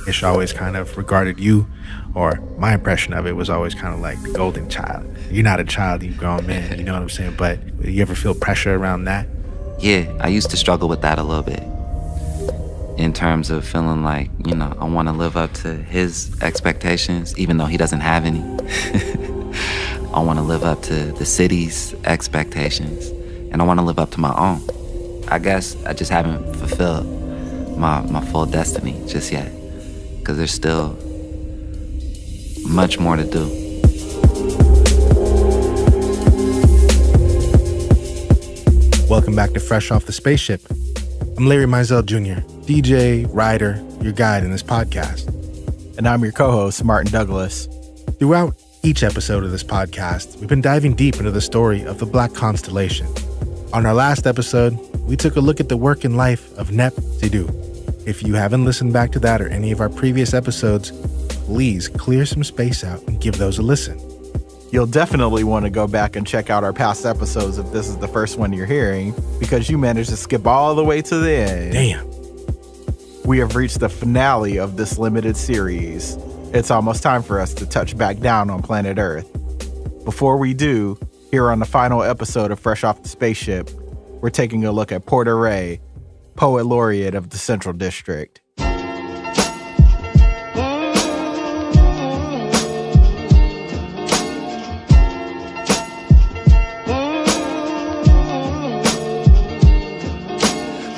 Ish always kind of regarded you, or my impression of it was always kind of like the golden child. You're not a child, you're a grown man, you know what I'm saying? But you ever feel pressure around that? Yeah, I used to struggle with that a little bit. In terms of feeling like, you know, I want to live up to his expectations, even though he doesn't have any. I want to live up to the city's expectations, and I want to live up to my own. I guess I just haven't fulfilled my full destiny just yet, because there's still much more to do. Welcome back to Fresh Off the Spaceship. I'm Larry Mizell Jr., DJ, writer, your guide in this podcast. And I'm your co-host, Martin Douglas. Throughout each episode of this podcast, we've been diving deep into the story of the Black Constellation. On our last episode, we took a look at the work and life of Nep Sidhu. If you haven't listened back to that or any of our previous episodes, please clear some space out and give those a listen. You'll definitely want to go back and check out our past episodes if this is the first one you're hearing, because you managed to skip all the way to the end. Damn. We have reached the finale of this limited series. It's almost time for us to touch back down on planet Earth. Before we do, here on the final episode of Fresh Off the Spaceship, we're taking a look at Porter Ray, Poet Laureate of the Central District.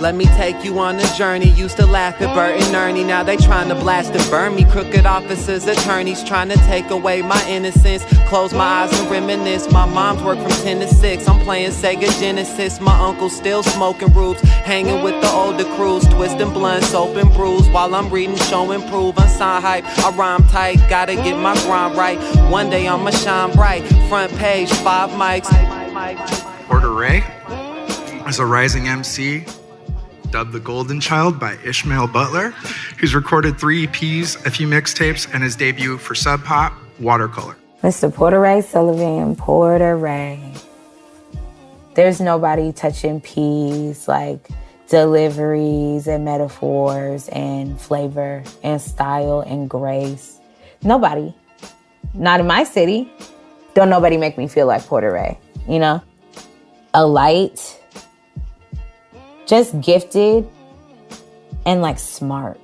Let me take you on a journey. Used to laugh at Bert and Ernie. Now they trying to blast and burn me. Crooked officers, attorneys trying to take away my innocence. Close my eyes and reminisce. My mom's work from 10 to 6. I'm playing Sega Genesis. My uncle's still smoking roots. Hanging with the older crews. Twisting blunt, soap and brews. While I'm reading Show and Prove. Unsigned hype, I rhyme tight. Gotta get my grind right. One day I'ma shine bright. Front page, 5 mics. Porter Ray is a rising MC, dubbed the Golden Child by Ishmael Butler, who's recorded 3 EPs, a few mixtapes, and his debut for Sub Pop, Watercolor. Mr. Porter Ray Sullivan, Porter Ray. There's nobody touching P's like deliveries and metaphors and flavor and style and grace. Nobody. Not in my city. Don't nobody make me feel like Porter Ray, you know? A light, just gifted and like smart.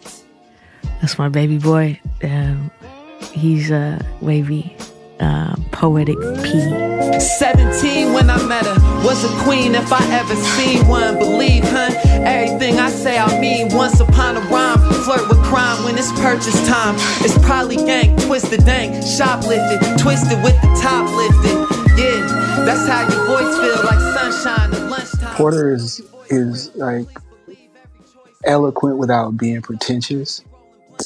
That's my baby boy. He's a wavy, poetic P. 17 when I met her, was a queen if I ever seen one. Believe, hun, everything I say I mean. Once upon a rhyme, flirt with crime when it's purchase time. It's probably gang, twisted dank, shoplifted, twisted with the top lifted. Yeah, that's how your voice feel, like sunshine at lunchtime. Porter is like eloquent without being pretentious.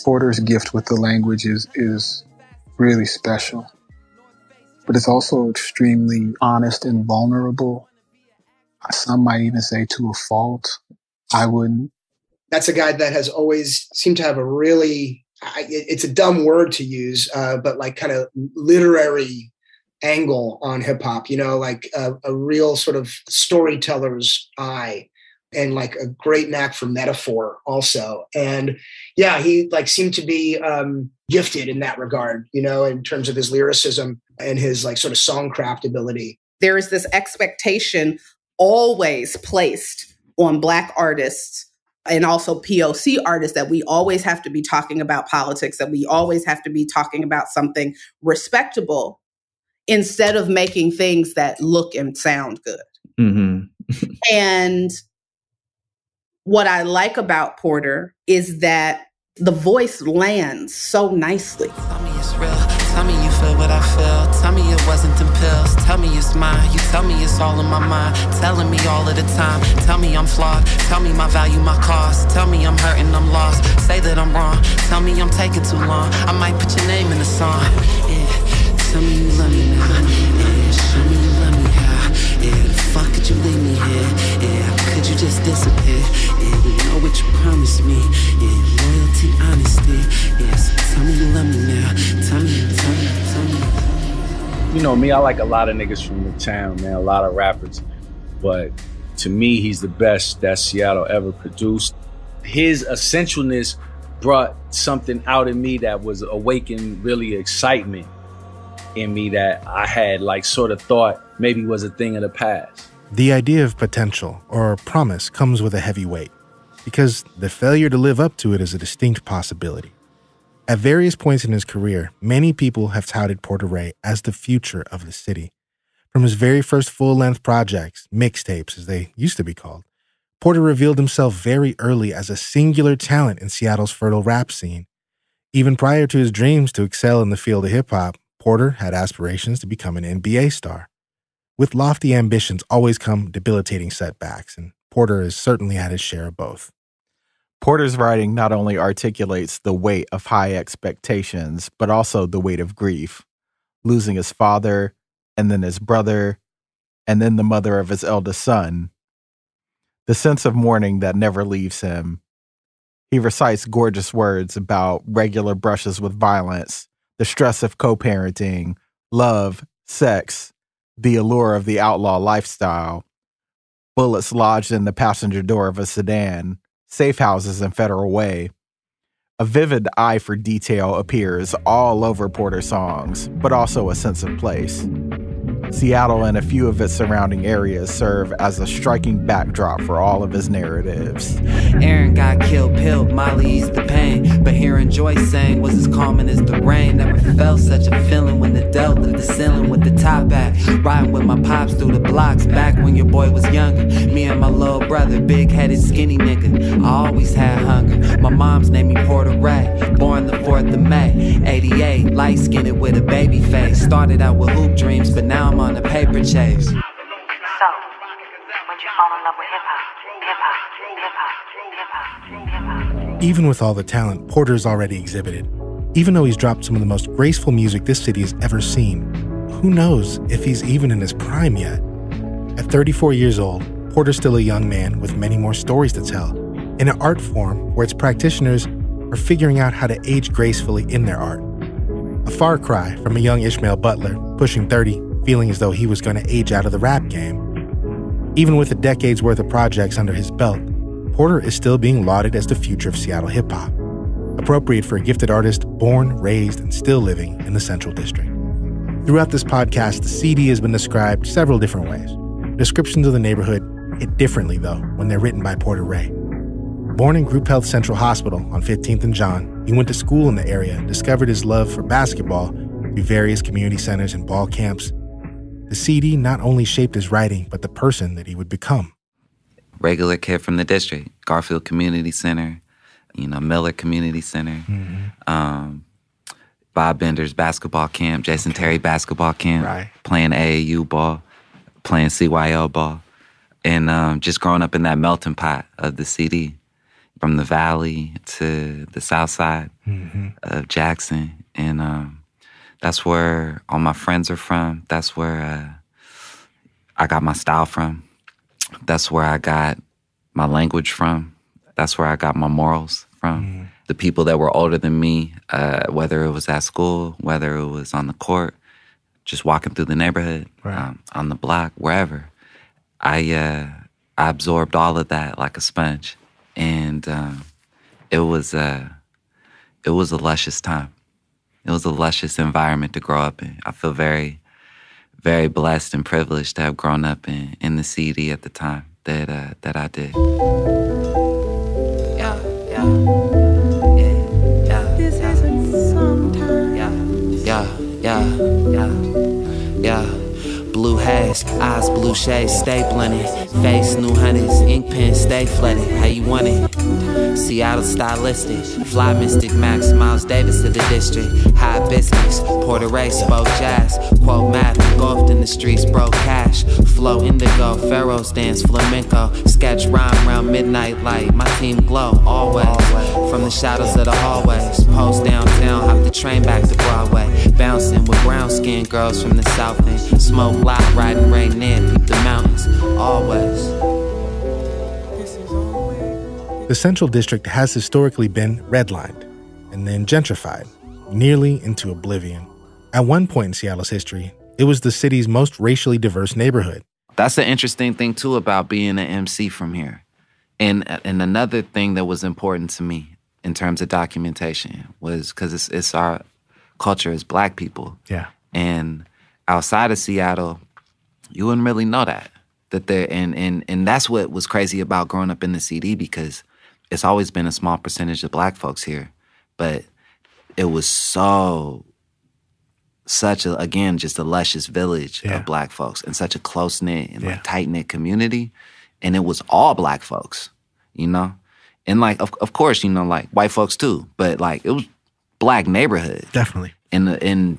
Porter's gift with the language is really special, but it's also extremely honest and vulnerable. Some might even say to a fault. I wouldn't. That's a guy that has always seemed to have a really, it's a dumb word to use, but like kind of literary angle on hip hop, you know, like a real sort of storyteller's eye and like a great knack for metaphor also. And yeah, he like seemed to be gifted in that regard, you know, in terms of his lyricism and his like sort of songcraft ability. There is this expectation always placed on Black artists and also POC artists that we always have to be talking about politics, that we always have to be talking about something respectable, instead of making things that look and sound good. Mm-hmm. And what I like about Porter is that the voice lands so nicely. Tell me it's real. Tell me you feel what I feel. Tell me it wasn't them pills. Tell me it's mine. You tell me it's all in my mind. Telling me all of the time. Tell me I'm flawed. Tell me my value, my cost. Tell me I'm hurting, I'm lost. Say that I'm wrong. Tell me I'm taking too long. I might put your name in the song. Yeah. Tell me you love me now. Yeah. Show me you love me how. Yeah. Fuck could you leave me here? Yeah. Could you just disappear? Yeah. You know what you promised me. Yeah. Loyalty, honesty. Yeah. So tell me you love me now. Tell me. You know me, I like a lot of niggas from the town, man, a lot of rappers. But to me, he's the best that Seattle ever produced. His essentialness brought something out of me that was awakened really excitement in me that I had like sort of thought maybe was a thing of the past. The idea of potential or promise comes with a heavy weight because the failure to live up to it is a distinct possibility. At various points in his career, many people have touted Porter Ray as the future of the city. From his very first full-length projects, mixtapes as they used to be called, Porter revealed himself very early as a singular talent in Seattle's fertile rap scene. Even prior to his dreams to excel in the field of hip-hop, Porter had aspirations to become an NBA star. With lofty ambitions always come debilitating setbacks, and Porter has certainly had his share of both. Porter's writing not only articulates the weight of high expectations, but also the weight of grief, losing his father, and then his brother, and then the mother of his eldest son. The sense of mourning that never leaves him. He recites gorgeous words about regular brushes with violence, the stress of co-parenting, love, sex, the allure of the outlaw lifestyle, bullets lodged in the passenger door of a sedan, safe houses in Federal Way. A vivid eye for detail appears all over Porter's songs, but also a sense of place. Seattle and a few of its surrounding areas serve as a striking backdrop for all of his narratives. Aaron got killed, pilled, Molly eased the pain. But hearing Joyce sang was as calming as the rain. Never felt such a feeling when the dealt lit the ceiling with the top back. Riding with my pops through the blocks back when your boy was younger. Me and my little brother, big-headed, skinny nigga. I always had hunger. My mom's named me Porter Ray, born the 4th of May. 88, light-skinned with a baby face. Started out with hoop dreams, but now I'm on a paper chase. So, when'd you fall in love with hip-hop? Even with all the talent Porter's already exhibited, even though he's dropped some of the most graceful music this city has ever seen, who knows if he's even in his prime yet? At 34 years old, Porter's still a young man with many more stories to tell, in an art form where its practitioners are figuring out how to age gracefully in their art. A far cry from a young Ishmael Butler, pushing 30, feeling as though he was going to age out of the rap game. Even with a decade's worth of projects under his belt, Porter is still being lauded as the future of Seattle hip-hop, appropriate for a gifted artist born, raised, and still living in the Central District. Throughout this podcast, the CD has been described several different ways. Descriptions of the neighborhood hit differently, though, when they're written by Porter Ray. Born in Group Health Central Hospital on 15th and John, he went to school in the area and discovered his love for basketball through various community centers and ball camps. The CD not only shaped his writing, but the person that he would become. Regular kid from the district, Garfield Community Center, Miller Community Center, Bob Bender's basketball camp, Jason Terry basketball camp, right. Playing AAU ball, playing CYL ball, and just growing up in that melting pot of the CD, from the Valley to the South Side of Jackson, and that's where all my friends are from. That's where I got my style from. That's where I got my language from. That's where I got my morals from. The people that were older than me, whether it was at school, whether it was on the court, just walking through the neighborhood, right. On the block, wherever. I absorbed all of that like a sponge. And it was a luscious time. It was a luscious environment to grow up in. I feel very, very blessed and privileged to have grown up in the CD at the time that I did. This isn't sometime. Blue haze, eyes blue shades, stay blended. Face new honeys, ink pen, stay flooded. How you want it? Seattle stylistic, fly Mystic Max, Miles Davis to the district. High business, Porter Ray spoke jazz. Quote math, golfed in the streets, broke cash. Flow indigo, pharaohs dance, flamenco. Sketch rhyme around midnight light. My team glow always. From the shadows of the hallways. Post downtown, hop the train back to Broadway. Bouncing with brown skinned girls from the south end. Smoke loud, riding rain in, peep the mountains. Always. The Central District has historically been redlined and then gentrified, nearly into oblivion. At one point in Seattle's history, it was the city's most racially diverse neighborhood. That's the interesting thing, too, about being an MC from here. And another thing that was important to me, in terms of documentation was because it's our culture as Black people. Yeah. And outside of Seattle, you wouldn't really know that there and that's what was crazy about growing up in the CD, because it's always been a small percentage of Black folks here, but it was such a, again, just a luscious village of Black folks and such a close-knit and like tight-knit community. And it was all Black folks, you know? And like, of course, you know, like white folks too, but like it was Black neighborhood. Definitely. And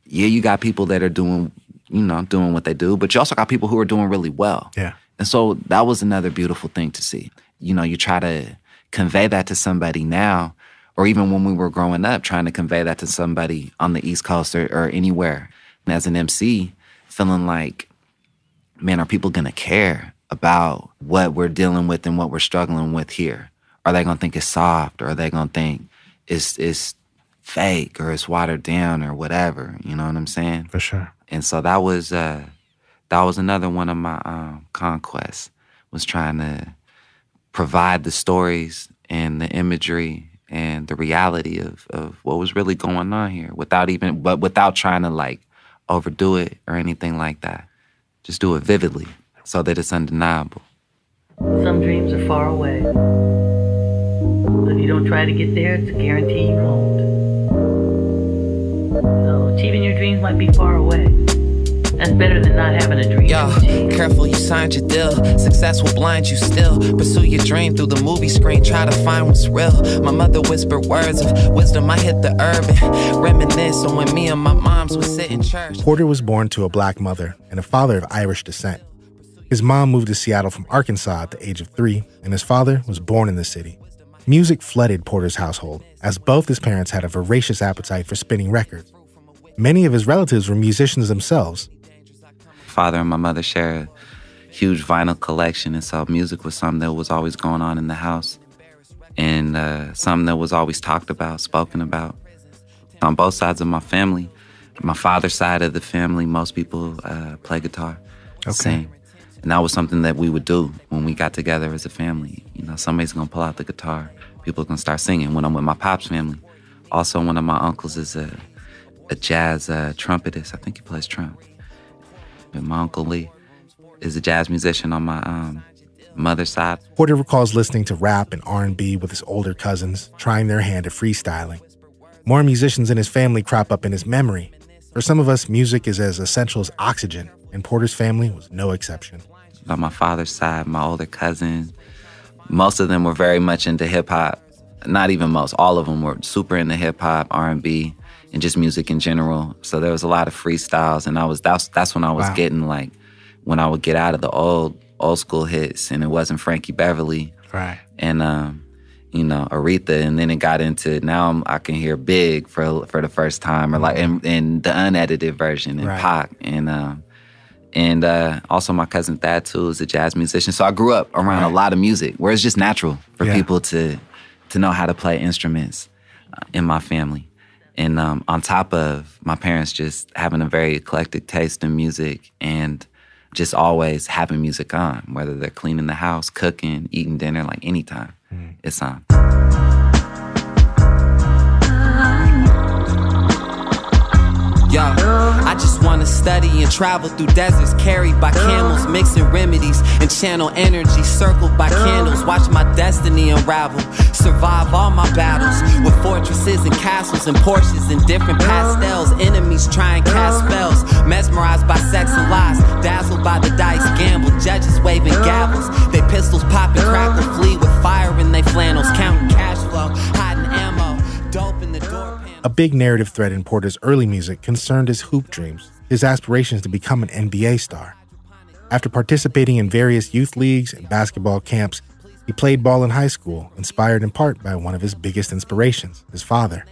yeah, you got people that are doing what they do, but you also got people who are doing really well. Yeah. And so that was another beautiful thing to see. You know, you try to convey that to somebody now, or even when we were growing up, trying to convey that to somebody on the East Coast or anywhere. And as an MC, feeling like, man, are people gonna care about what we're dealing with and what we're struggling with here? Are they gonna think it's soft, or are they gonna think it's fake or it's watered down or whatever? You know what I'm saying? For sure. And so that was another one of my conquests, was trying to provide the stories and the imagery and the reality of what was really going on here without trying to like overdo it or anything like that. Just do it vividly so that it's undeniable. Some dreams are far away. But if you don't try to get there, it's a guarantee you won't. So achieving your dreams might be far away. That's better than not having a dream. Yo, careful, you signed your deal. Success will blind you still. Pursue your dream through the movie screen. Try to find what's real. My mother whispered words of wisdom. I hit the urban. Reminisce on when me and my moms would sit in church. Porter was born to a Black mother and a father of Irish descent. His mom moved to Seattle from Arkansas at the age of 3, and his father was born in the city. Music flooded Porter's household, as both his parents had a voracious appetite for spinning records. Many of his relatives were musicians themselves. Father and my mother share a huge vinyl collection, and so music was something that was always going on in the house, and something that was always talked about, spoken about. On both sides of my family, my father's side of the family, most people play guitar, sing. And that was something that we would do when we got together as a family. You know, somebody's gonna pull out the guitar, people are gonna start singing. When I'm with my pop's family, also one of my uncles is a jazz trumpetist. I think he plays trumpet. And my Uncle Lee is a jazz musician on my mother's side. Porter recalls listening to rap and R&B with his older cousins, trying their hand at freestyling. More musicians in his family crop up in his memory. For some of us, music is as essential as oxygen, and Porter's family was no exception. On my father's side, my older cousins, most of them were very much into hip-hop. Not even most, all of them were super into hip-hop, R&B, and just music in general. So there was a lot of freestyles, and that's when I was getting, like, when I would get out of the old school hits, and it wasn't Frankie Beverly. Right. And you know, Aretha, and then it got into, now I can hear Big for the first time, or like in the unedited version, and Pac, and also my cousin Thad too is a jazz musician. So I grew up around a lot of music, where it's just natural for people to know how to play instruments in my family. And on top of my parents just having a very eclectic taste in music and just always having music on, whether they're cleaning the house, cooking, eating dinner, like anytime, it's on. Yo, I just wanna study and travel through deserts carried by camels, mixing remedies and channel energy, circled by candles, watch my destiny unravel, survive all my battles with fortresses and castles and Porsches and different pastels, enemies try and cast spells, mesmerized by sex and lies, dazzled by the dice gamble, judges waving gavels, they pistols pop and crackle, flee with fire in they flannels, counting cash flow, hiding ammo, dope in the door. A big narrative thread in Porter's early music concerned his hoop dreams, his aspirations to become an NBA star. After participating in various youth leagues and basketball camps, he played ball in high school, inspired in part by one of his biggest inspirations, his father.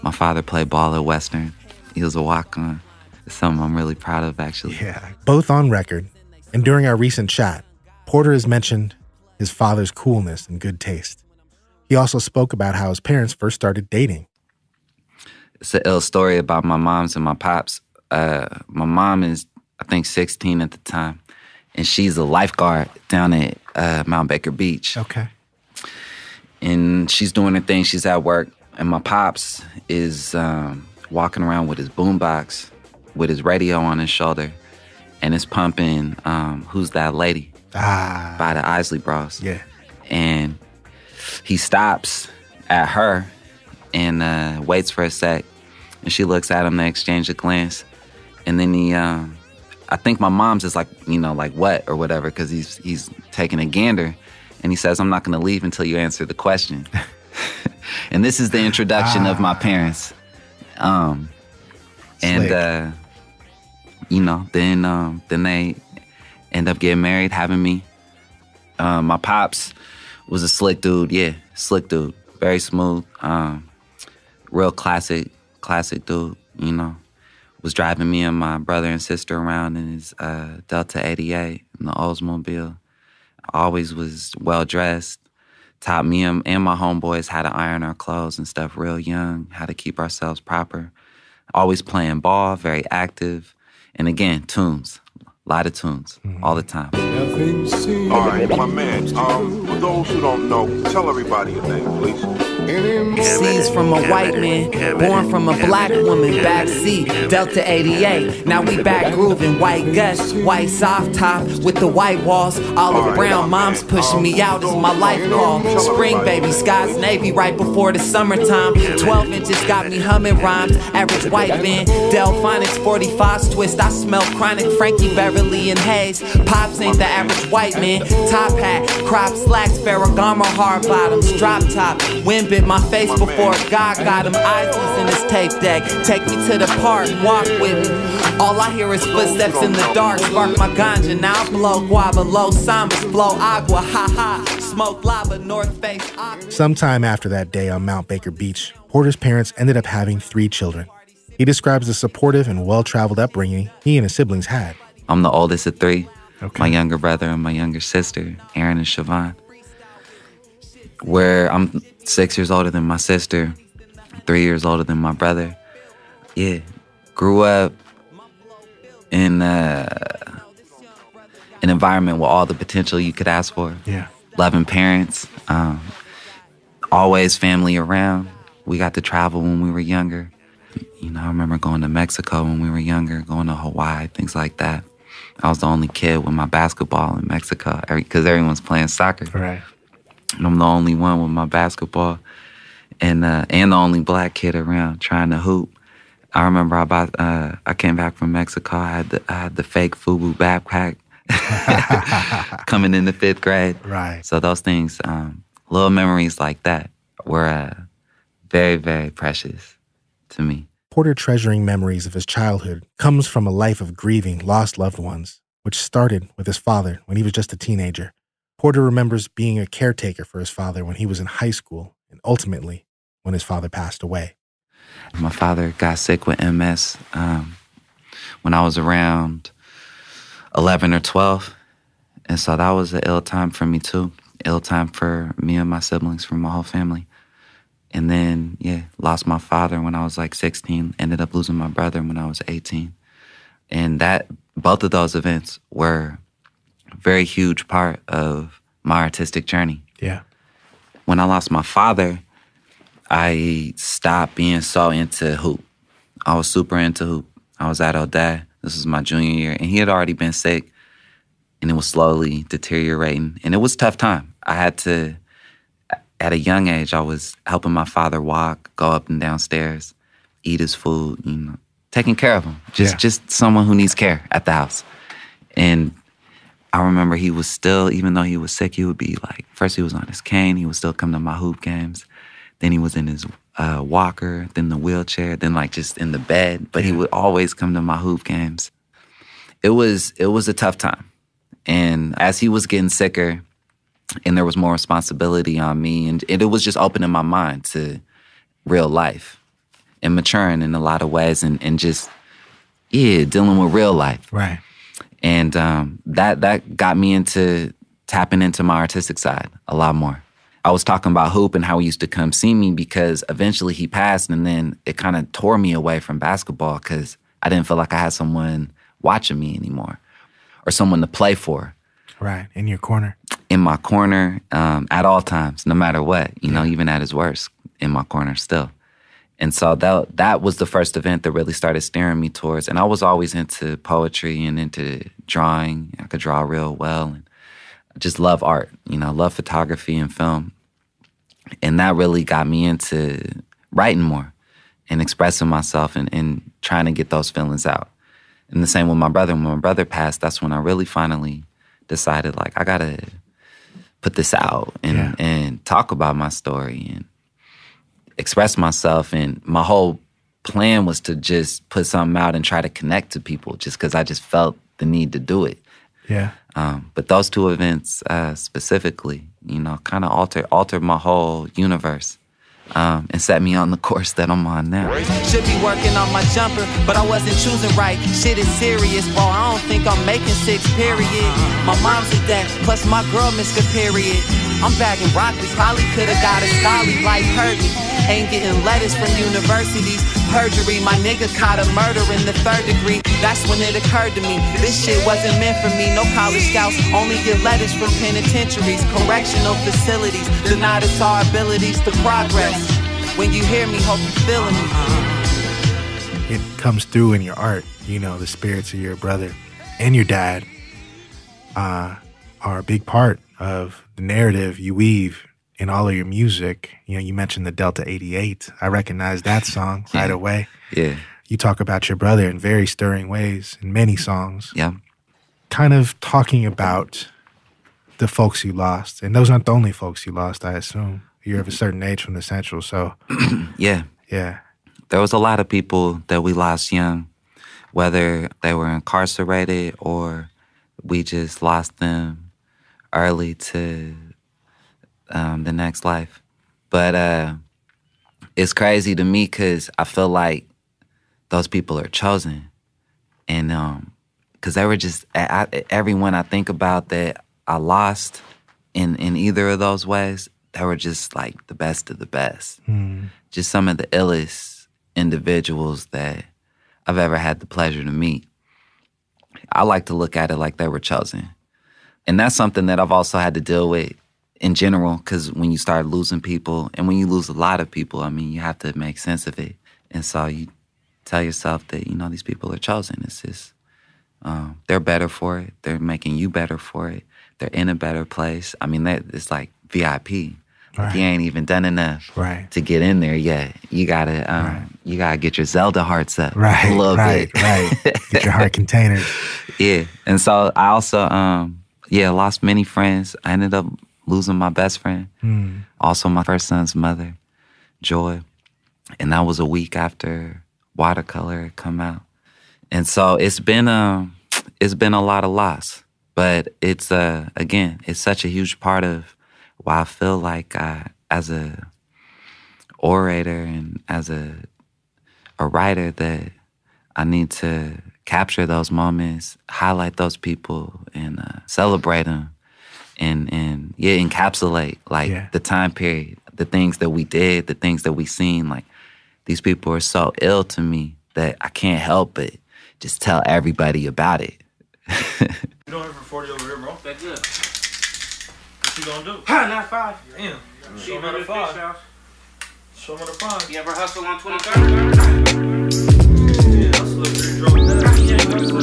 My father played ball at Western. He was a walk-on. It's something I'm really proud of, actually. Yeah, both on record. And during our recent chat, Porter has mentioned his father's coolness and good taste. He also spoke about how his parents first started dating. It's an ill story about my moms and my pops. My mom is, I think, 16 at the time, and she's a lifeguard down at Mount Baker Beach. Okay. And she's doing her thing. She's at work. And my pops is walking around with his boombox, with his radio on his shoulder. And it's pumping Who's That Lady by the Isley Bros. Yeah. And he stops at her and waits for a sec. And she looks at him, they exchange a glance. And then he, I think my mom's is like, like what or whatever, because he's taking a gander. And he says, I'm not going to leave until you answer the question. And this is the introduction of my parents. And, then they end up getting married, having me. My pops was a slick dude. Yeah, slick dude. Very smooth. Real classic dude, Was driving me and my brother and sister around in his Delta 88 in the Oldsmobile. Always was well-dressed. Taught me and my homeboys how to iron our clothes and stuff real young, how to keep ourselves proper. Always playing ball, very active. And again, tunes. A lot of tunes, all the time. All right, my man, for those who don't know, tell everybody your name, please. Seeds from a white man, born from a black woman, backseat, Delta 88. Now we back grooving, white guts, white soft top with the white walls, olive brown. Mom's pushing me out as my life call. Spring baby, skies navy right before the summertime. 12 inches got me humming rhymes, average white man. Delphonics 45s twist, I smell chronic, Frankie Beverly and Hayes. Pops ain't the average white man. Top hat, crop slacks, Ferragamo hard bottoms, drop top. Wind bit my face before God got him. Isley's in his tape deck. Take me to the park, walk with me. All I hear is footsteps in the dark. Spark my ganja, now I blow guava. Los Sambas, blow agua, ha ha. Smoke lava, North Face. Sometime after that day on Mount Baker Beach, Porter's parents ended up having 3 children. He describes the supportive and well-traveled upbringing he and his siblings had. I'm the oldest of 3. Okay. My younger brother and my younger sister, Aaron and Siobhan. Where I'm 6 years older than my sister, 3 years older than my brother. Yeah, grew up in an environment with all the potential you could ask for. Yeah. Loving parents, always family around. We got to travel when we were younger. I remember going to Mexico when we were younger, going to Hawaii, things like that. I was the only kid with my basketball in Mexico because everyone's playing soccer. Right. And I'm the only one with my basketball and the only black kid around trying to hoop. I remember I came back from Mexico. I had the fake FUBU backpack coming into 5th grade. Right. So those things, little memories like that were very, very precious to me. Porter treasuring memories of his childhood comes from a life of grieving lost loved ones, which started with his father when he was just a teenager. Porter remembers being a caretaker for his father when he was in high school and ultimately when his father passed away. My father got sick with MS when I was around 11 or 12. And so that was an ill time for me too. Ill time for me and my siblings, for my whole family. And then, lost my father when I was like 16. Ended up losing my brother when I was 18. And both of those events were a very huge part of my artistic journey. Yeah. When I lost my father, I stopped being so into hoop. I was super into hoop. I was at O'Day. This was my junior year. And he had already been sick. And it was slowly deteriorating. And it was a tough time. At a young age, I was helping my father walk, go up and down stairs, eat his food, taking care of him. Just someone who needs care at the house. And I remember he was still, even though he was sick, he would be like, first he was on his cane, he would still come to my hoop games. Then he was in his walker, then the wheelchair, then like just in the bed. But he would always come to my hoop games. It was a tough time. And as he was getting sicker, and there was more responsibility on me, and it was just opening my mind to real life and maturing in a lot of ways and just, dealing with real life. Right. And that got me into tapping into my artistic side a lot more. I was talking about hoop and how he used to come see me because eventually he passed, and then it kind of tore me away from basketball because I didn't feel like I had someone watching me anymore or someone to play for. Right, in your corner. in my corner at all times, no matter what, you know, even at his worst, in my corner still. And so that was the first event that really started steering me towards. And I was always into poetry and into drawing. I could draw real well. And I just love art, you know, love photography and film. And that really got me into writing more and expressing myself and trying to get those feelings out. And the same with my brother. When my brother passed, that's when I really finally decided, like, I got to put this out and talk about my story and express myself. And my whole plan was to just put something out and try to connect to people just because I just felt the need to do it. Yeah. But those two events specifically, you know, kind of altered my whole universe and set me on the course that I'm on now. Should be working on my jumper, but I wasn't choosing right. Shit is serious, bro. I don't think I'm making 6, period. My mom's a debt, plus my girl missed a period. I'm bagging broccoli, probably could've got a scholarly. Life hurt me. Ain't getting letters from universities. Perjury, my nigga caught a murder in the 3rd degree. That's when it occurred to me, this shit wasn't meant for me. No college scouts, only get letters from penitentiaries. Correctional facilities denied us our abilities to progress. When you hear me, hope you feeling me. It comes through in your art, you know, the spirits of your brother and your dad are a big part of the narrative you weave in all of your music. You know, you mentioned the Delta 88. I recognize that song right away. Yeah. You talk about your brother in very stirring ways in many songs. Yeah. Kind of talking about the folks you lost. And those aren't the only folks you lost, I assume. You're of a certain age from the Central, so. Yeah. Yeah. There was a lot of people that we lost young, whether they were incarcerated or we just lost them early to the next life. But it's crazy to me because I feel like those people are chosen. And because they were just, everyone I think about that I lost in either of those ways, they were just like the best of the best. Just some of the illest individuals that I've ever had the pleasure to meet. I like to look at it like they were chosen. And that's something that I've also had to deal with in general, because when you start losing people, and when you lose a lot of people, I mean, you have to make sense of it. And so you tell yourself that, you know, these people are chosen. It's just, they're better for it. They're making you better for it. They're in a better place. I mean, it's like VIP. Like, you ain't even done enough to get in there yet. You gotta get your Zelda hearts up a little bit. Get your heart containers. Yeah. And so I also, lost many friends. I ended up losing my best friend. Also my first son's mother, Joy. And that was a week after Watercolor had come out. And so it's been a lot of loss. But it's, again, it's such a huge part of why I feel like as a orator and as a writer that I need to capture those moments, highlight those people, and celebrate them, and encapsulate the time period, the things that we did, the things that we seen. Like, these people are so ill to me that I can't help but just tell everybody about it. You don't have for 40 over here, bro. That's good. What you gonna do? Not 5. Damn. Show me the 5. Show me the 5. You ever hustle on 23rd? Yeah, hustle if you drove that. Yeah, hustle.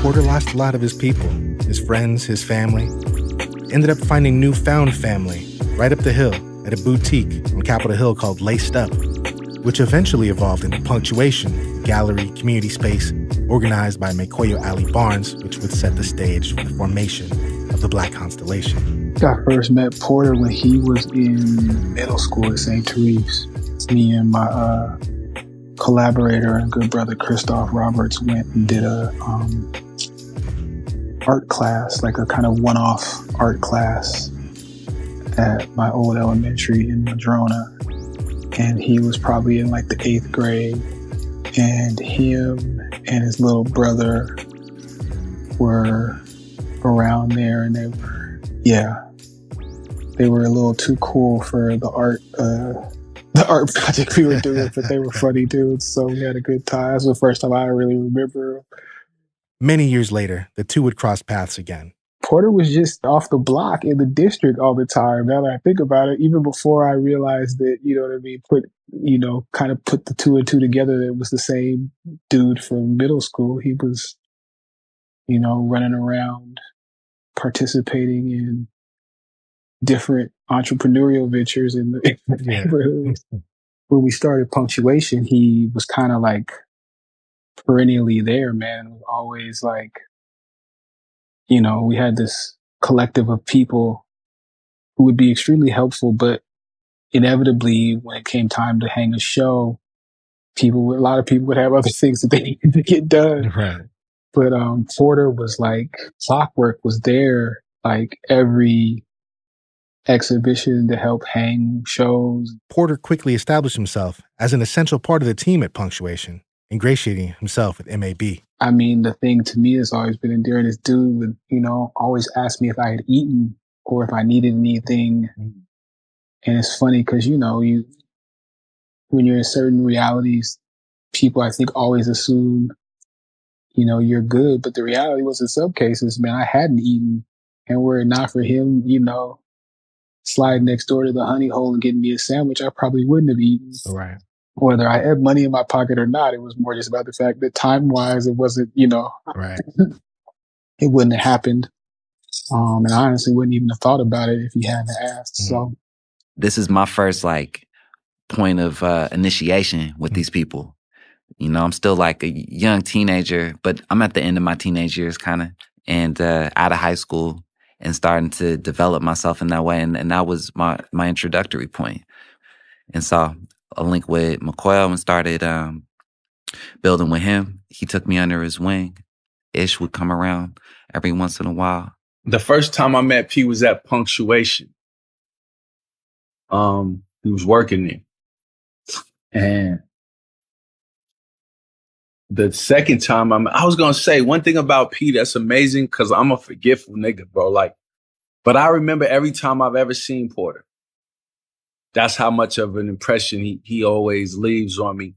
Porter lost a lot of his people, his friends, his family. Ended up finding newfound family right up the hill at a boutique on Capitol Hill called Laced Up, which eventually evolved into Punctuation, gallery, community space organized by Makoyo Ali Barnes, which would set the stage for the formation of the Black Constellation. I first met Porter when he was in middle school at St. Therese. Me and my collaborator and good brother Christoph Roberts went and did a art class, like a kind of one-off art class at my old elementary in Madrona. And he was probably in like the 8th grade. And him and his little brother were around there, and they were a little too cool for the art the art project we were doing, but they were funny dudes, so we had a good time. That's the first time I really remember. Many years later, the two would cross paths again. Porter was just off the block in the district all the time. Now that I think about it, even before I realized that, you know what I mean, kind of put the two and two together, that it was the same dude from middle school. He was, running around, participating in different entrepreneurial ventures in the neighborhood. When we started Punctuation, he was kind of like perennially there, man. It was always like, we had this collective of people who would be extremely helpful, but inevitably when it came time to hang a show, a lot of people would have other things that they needed to get done. Right. But Porter was like clockwork, was there like every exhibition to help hang shows. Porter quickly established himself as an essential part of the team at Punctuation, ingratiating himself with MAB. I mean, the thing to me has always been endearing. This dude would, always ask me if I had eaten or if I needed anything. And it's funny because, when you're in certain realities, people, I think, always assume, you're good. But the reality was, in some cases, man, I hadn't eaten. And were it not for him, sliding next door to the honey hole and getting me a sandwich, I probably wouldn't have eaten. Right. Whether I had money in my pocket or not, it was more just about the fact that time-wise, it wasn't, right. It wouldn't have happened. And I honestly wouldn't even have thought about it if he hadn't asked. So this is my first point of initiation with these people. I'm still like a young teenager, but I'm at the end of my teenage years kind of, and out of high school and starting to develop myself in that way. And that was my introductory point. And so a link with McCoy and started building with him. He took me under his wing. Ish would come around every once in a while. The first time I met P was at Punctuation. He was working there. And the second time I was going to say one thing about P that's amazing, because I'm a forgetful nigga, bro. But I remember every time I've ever seen Porter. That's how much of an impression he always leaves on me.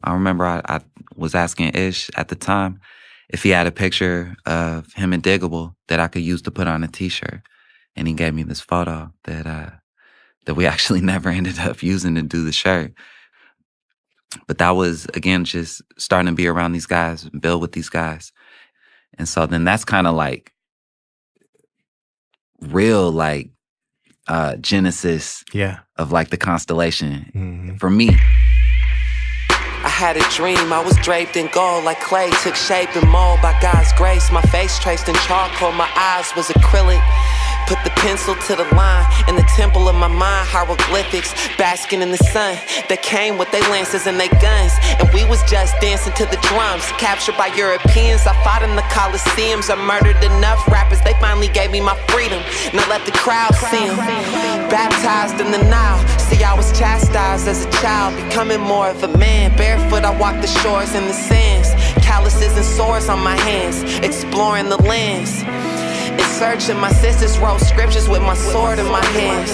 I remember I was asking Ish at the time if he had a picture of him and Diggable that I could use to put on a t-shirt. And he gave me this photo that we actually never ended up using to do the shirt. But that was, again, just starting to be around these guys, build with these guys. And so then that's kind of like real, genesis of the constellation for me. I had a dream, I was draped in gold like clay, took shape and mold by God's grace. My face traced in charcoal, my eyes was acrylic. Put the pencil to the line in the temple of my mind, hieroglyphics, basking in the sun. They came with their lances and their guns, and we was just dancing to the drums. Captured by Europeans, I fought in the Coliseums. I murdered enough rappers, they finally gave me my freedom. Now let the crowd see them. Baptized in the Nile, see I was chastised as a child, becoming more of a man. Barefoot I walked the shores and the sands, calluses and sores on my hands, exploring the lands. In search of my sisters, wrote scriptures with my sword in my hands.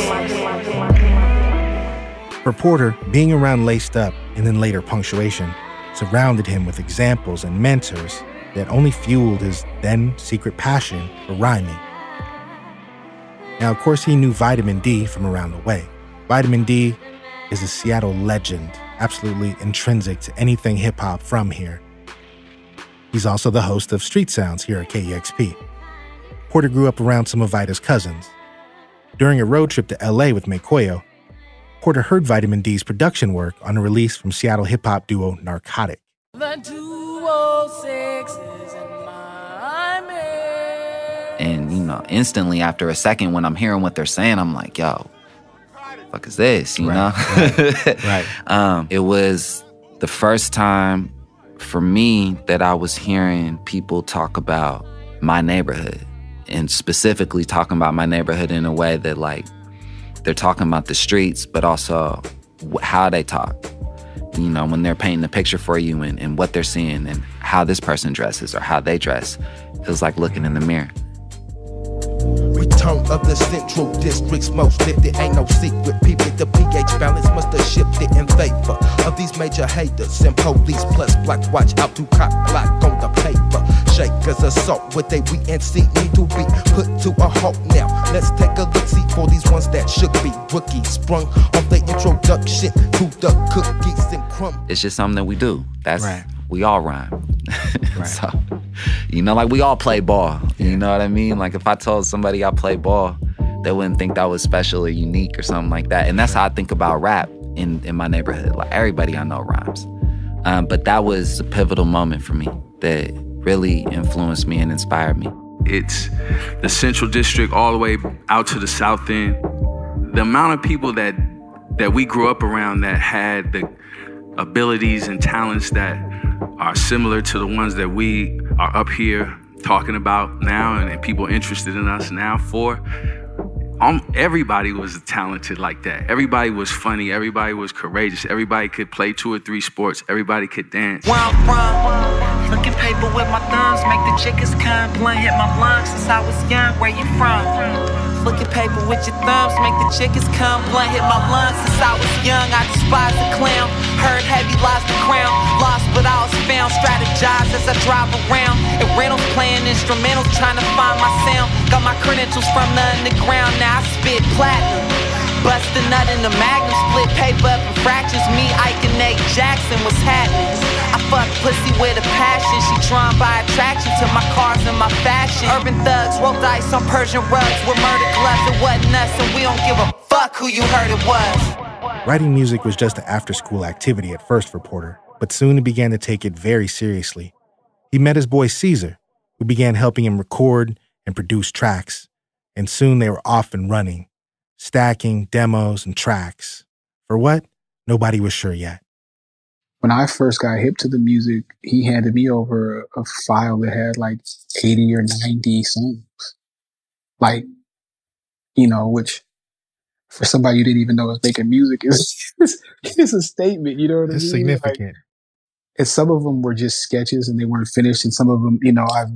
For Porter, being around Laced Up and then later Punctuation surrounded him with examples and mentors that only fueled his then secret passion for rhyming. Now, of course, he knew Vitamin D from around the way. Vitamin D is a Seattle legend, absolutely intrinsic to anything hip-hop from here. He's also the host of Street Sounds here at KEXP. Porter grew up around some of Vida's cousins. During a road trip to LA with Mekoyo, Porter heard Vitamin D's production work on a release from Seattle hip-hop duo Narcotic. The 206 is in my man. And, instantly after a second when I'm hearing what they're saying, I'm like, yo, what the fuck is this, you know? Right. It was the first time for me that I was hearing people talk about my neighborhood. And specifically talking about my neighborhood in a way that they're talking about the streets, but also how they talk. When they're painting a picture for you and what they're seeing and how this person dresses or how they dress. It was like looking in the mirror. Return of the Central District's most lifted. Ain't no secret, people. The pH balance must have shifted in favor of these major haters and police. Plus blacks watch out to cop black on the paper. Shakers assault with a WNC need to be put to a halt now. Let's take a look, see for these ones that should be rookies. Sprung on the introduction to the cookies and crumbs. It's just something that we do. That's right. We all rhyme. Right. So, you know, like we all play ball. You know what I mean? Like if I told somebody I play ball, they wouldn't think that was special or unique or something like that. And that's how I think about rap in my neighborhood. Like everybody I know rhymes. But that was a pivotal moment for me that really influenced me and inspired me. It's the Central District all the way out to the South End. The amount of people that we grew up around that had the abilities and talents that are similar to the ones that we are up here talking about now and people interested in us now for. Everybody was talented like that. Everybody was funny. Everybody was courageous. Everybody could play 2 or 3 sports. Everybody could dance. Where I'm from, looking paper with my thumbs, make the chickens come, blunt hit my lungs since I was young. Where you from? Looking paper with your thumbs, make the chickens come, blunt hit my lungs since I was young. I despise the clown, heard heavy lost the crown, lost but I was found, strategize as I drive around. And Reynolds playing instrumentals, trying to find my sound. Got my credentials from the underground, now I spit platinum. Bust a nut in the Magnum, split paper up in fractions. Me, Ike, and Nate Jackson, what's happening? I fuck pussy with a passion. She drawn by attraction to my cars and my fashion. Urban thugs roll dice on Persian rugs with murder gloves and whatnot, and we don't give a fuck who you heard it was. Writing music was just an after-school activity at first for Porter, but soon he began to take it very seriously. He met his boy Caesar, who began helping him record and produce tracks, and soon they were off and running, stacking demos and tracks. For what? Nobody was sure yet. When I first got hip to the music, he handed me over a file that had like 80 or 90 songs. Like, you know, which for somebody you didn't even know was making music is a statement, you know what I mean? It's significant. Like, and some of them were just sketches and they weren't finished. And some of them, you know, I've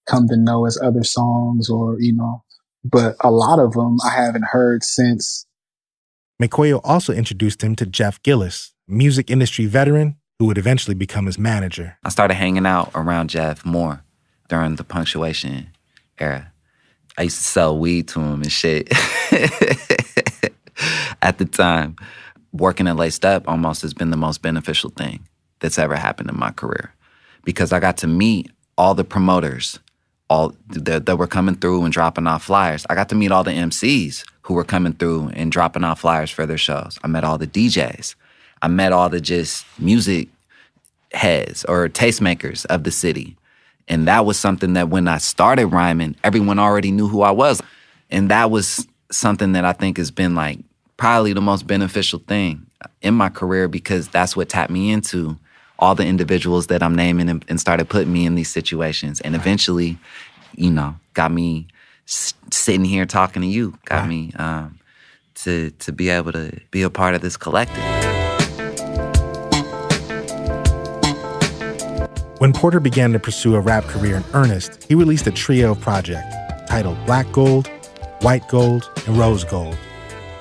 come to know as other songs or, you know, but a lot of them I haven't heard since. McQuayo also introduced him to Jeff Gillis, a music industry veteran who would eventually become his manager. I started hanging out around Jeff more during the punctuation era. I used to sell weed to him and shit. At the time, working at Laced Up almost has been the most beneficial thing that's ever happened in my career because I got to meet all the promoters that were coming through and dropping off flyers. I got to meet all the MCs who were coming through and dropping off flyers for their shows. I met all the DJs. I met all the just music heads or tastemakers of the city. And that was something that when I started rhyming, everyone already knew who I was. And that was something that I think has been like probably the most beneficial thing in my career because that's what tapped me into all the individuals that I'm naming and started putting me in these situations. And eventually, you know, got me sitting here talking to you, got me to be able to be a part of this collective. When Porter began to pursue a rap career in earnest, he released a trio of projects titled Black Gold, White Gold, and Rose Gold.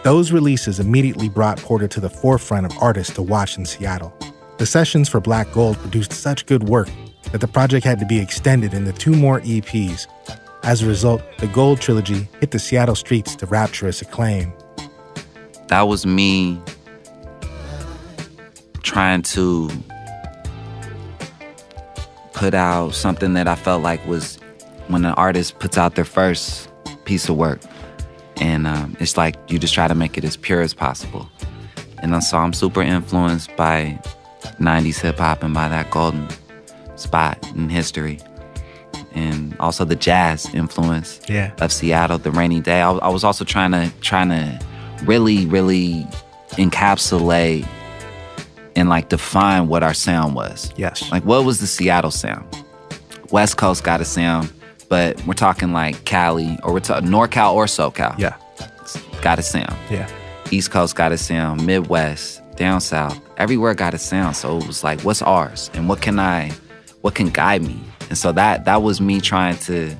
Those releases immediately brought Porter to the forefront of artists to watch in Seattle. The sessions for Black Gold produced such good work that the project had to be extended into 2 more EPs. As a result, the Gold trilogy hit the Seattle streets to rapturous acclaim. That was me trying to put out something that I felt like was when an artist puts out their first piece of work. And it's like you just try to make it as pure as possible. And so I'm super influenced by 90s hip-hop and by that golden spot in history. And also the jazz influence of Seattle, the rainy day. I was also trying to really, really encapsulate and like define what our sound was. Yes. Like what was the Seattle sound? West Coast got a sound, but we're talking like Cali or we're talking NorCal or SoCal. Yeah. Got a sound. Yeah. East Coast got a sound, Midwest, down South, everywhere got a sound. So it was like, what's ours? And what can guide me? And so that was me trying to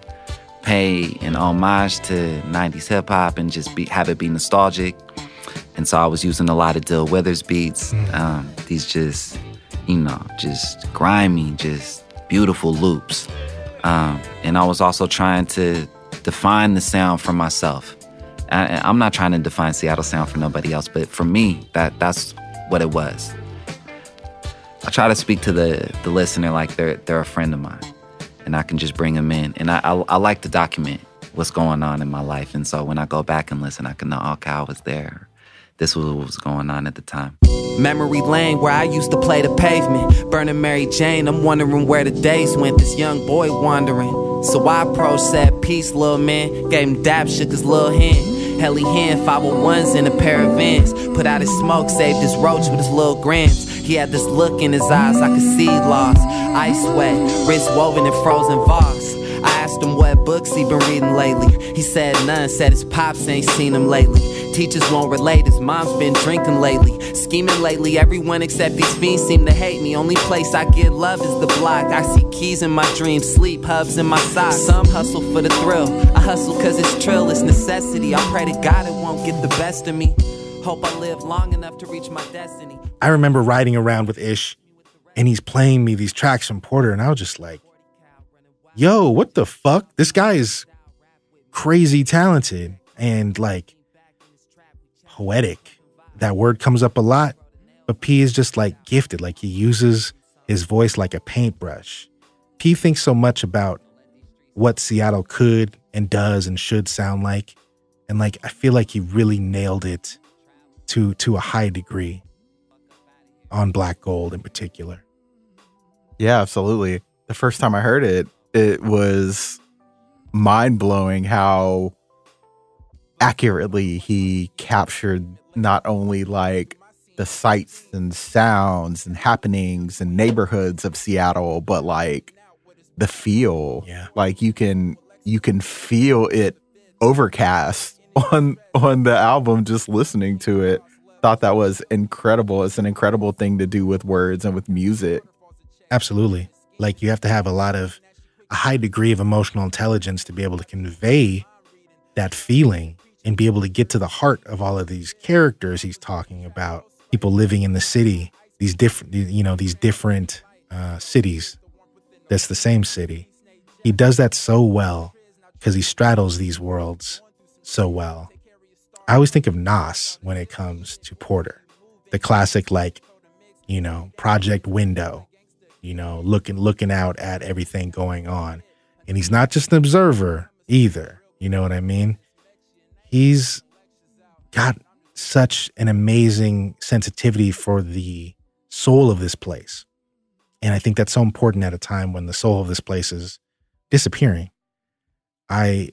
pay an homage to 90s hip hop and just have it be nostalgic. And so I was using a lot of Dill Withers beats. These just, just grimy, just beautiful loops. And I was also trying to define the sound for myself. I'm not trying to define Seattle sound for nobody else, but for me, that's what it was. I try to speak to the listener like they're a friend of mine, and I can just bring them in. And I like to document what's going on in my life, and so when I go back and listen, I can know, okay, I was there. This was what was going on at the time. Memory lane where I used to play the pavement. Burning Mary Jane, I'm wondering where the days went. This young boy wandering. So I approached, said, peace, little man. Gave him dap, shook his little hand. Hell, he hand 501s in a pair of Vans. Put out his smoke, saved his roach with his little grams. He had this look in his eyes, I could see lost. Ice wet, wrist woven in frozen vase. I asked him what books he been reading lately. He said none, said his pops ain't seen him lately. Teachers won't relate, his mom's been drinking lately. Scheming lately, everyone except these fiends seem to hate me. Only place I get love is the block. I see keys in my dreams, sleep hubs in my socks. Some hustle for the thrill, I hustle cause it's trill, it's necessity. I pray to God it won't get the best of me. Hope I live long enough to reach my destiny. I remember riding around with Ish, and he's playing me these tracks from Porter, and I was just like, yo, what the fuck? This guy is crazy talented and like poetic. That word comes up a lot, but P is just like gifted. Like he uses his voice like a paintbrush. P thinks so much about what Seattle could and does and should sound like. And like, I feel like he really nailed it to a high degree on Black Gold in particular. Yeah, absolutely. The first time I heard it, it was mind-blowing how accurately he captured not only like the sights and sounds and happenings and neighborhoods of Seattle, but like the feel. Yeah. Like you can feel it overcast on the album just listening to it. Thought that was incredible. It's an incredible thing to do with words and with music. Absolutely. Like you have to have a high degree of emotional intelligence to be able to convey that feeling and be able to get to the heart of all of these characters he's talking about. People living in the city, these different cities. That's the same city. He does that so well because he straddles these worlds so well. I always think of Nas when it comes to Porter, the classic, like, project window, looking out at everything going on. And he's not just an observer either. You know what I mean? He's got such an amazing sensitivity for the soul of this place. And I think that's so important at a time when the soul of this place is disappearing. I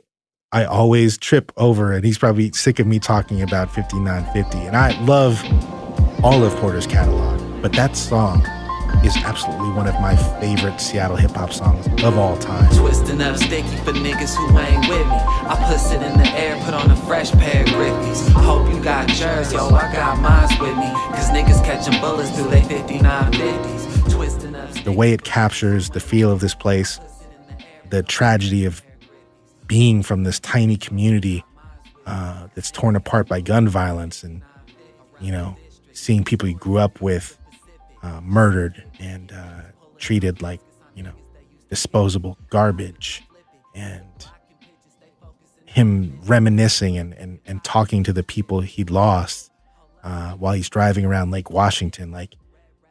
always trip over, and he's probably sick of me talking about 5950. And I love all of Porter's catalog, but that song is absolutely one of my favorite Seattle hip-hop songs of all time. Twisting up sticky for niggas who ain't with me. I puss it in the air, put on a fresh pair of Griffies. I hope you got yours, yo, I got mines with me. Cause niggas catching bullets through they 5950s. Twisting up the way it captures the feel of this place, the tragedy of being from this tiny community that's torn apart by gun violence, and seeing people you grew up with murdered and treated like disposable garbage, and him reminiscing and talking to the people he'd lost while he's driving around Lake Washington. Like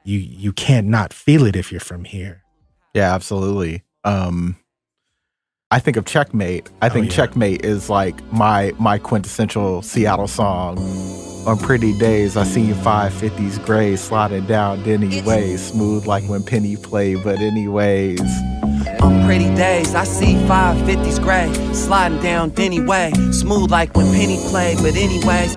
you can't not feel it if you're from here. Yeah, absolutely. I think of Checkmate. I think Checkmate is like my quintessential Seattle song. On pretty days, I see 550s gray sliding down Denny Way, smooth like when Penny played, but anyways. On pretty days, I see 550s gray sliding down Denny Way, smooth like when Penny played, but anyways.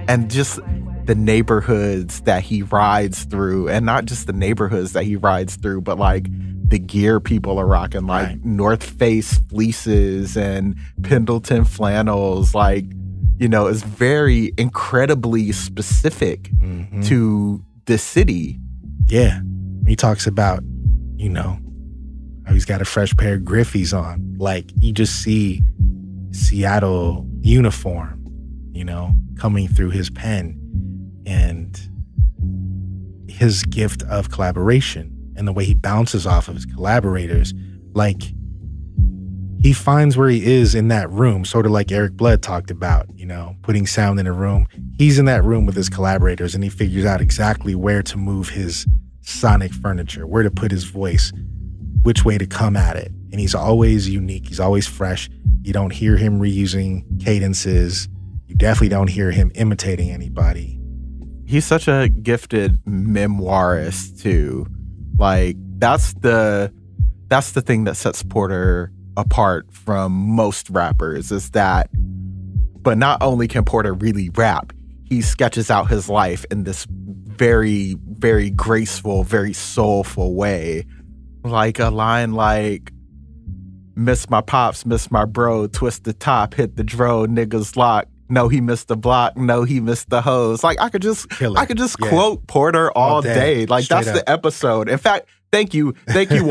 And just the neighborhoods that he rides through, and not just the neighborhoods that he rides through, but like the gear people are rocking, like North Face fleeces and Pendleton flannels, like, is very incredibly specific to the city. Yeah. He talks about, how he's got a fresh pair of Griffies on. Like, you just see Seattle uniform, you know, coming through his pen, and his gift of collaboration and the way he bounces off of his collaborators. Like, he finds where he is in that room, sort of like Eric Blood talked about, you know, putting sound in a room. He's in that room with his collaborators, and he figures out exactly where to move his sonic furniture, where to put his voice, which way to come at it. And he's always unique. He's always fresh. You don't hear him reusing cadences. You definitely don't hear him imitating anybody. He's such a gifted memoirist too. Like, that's the thing that sets Porter apart from most rappers, is that, but not only can Porter really rap, he sketches out his life in this very, very graceful, very soulful way. Like a line like, miss my pops, miss my bro, twist the top, hit the dro, niggas lock. No, he missed the block. No, he missed the hose. Like, I could just quote Porter all day. Like, straight that's up. The episode. In fact, thank you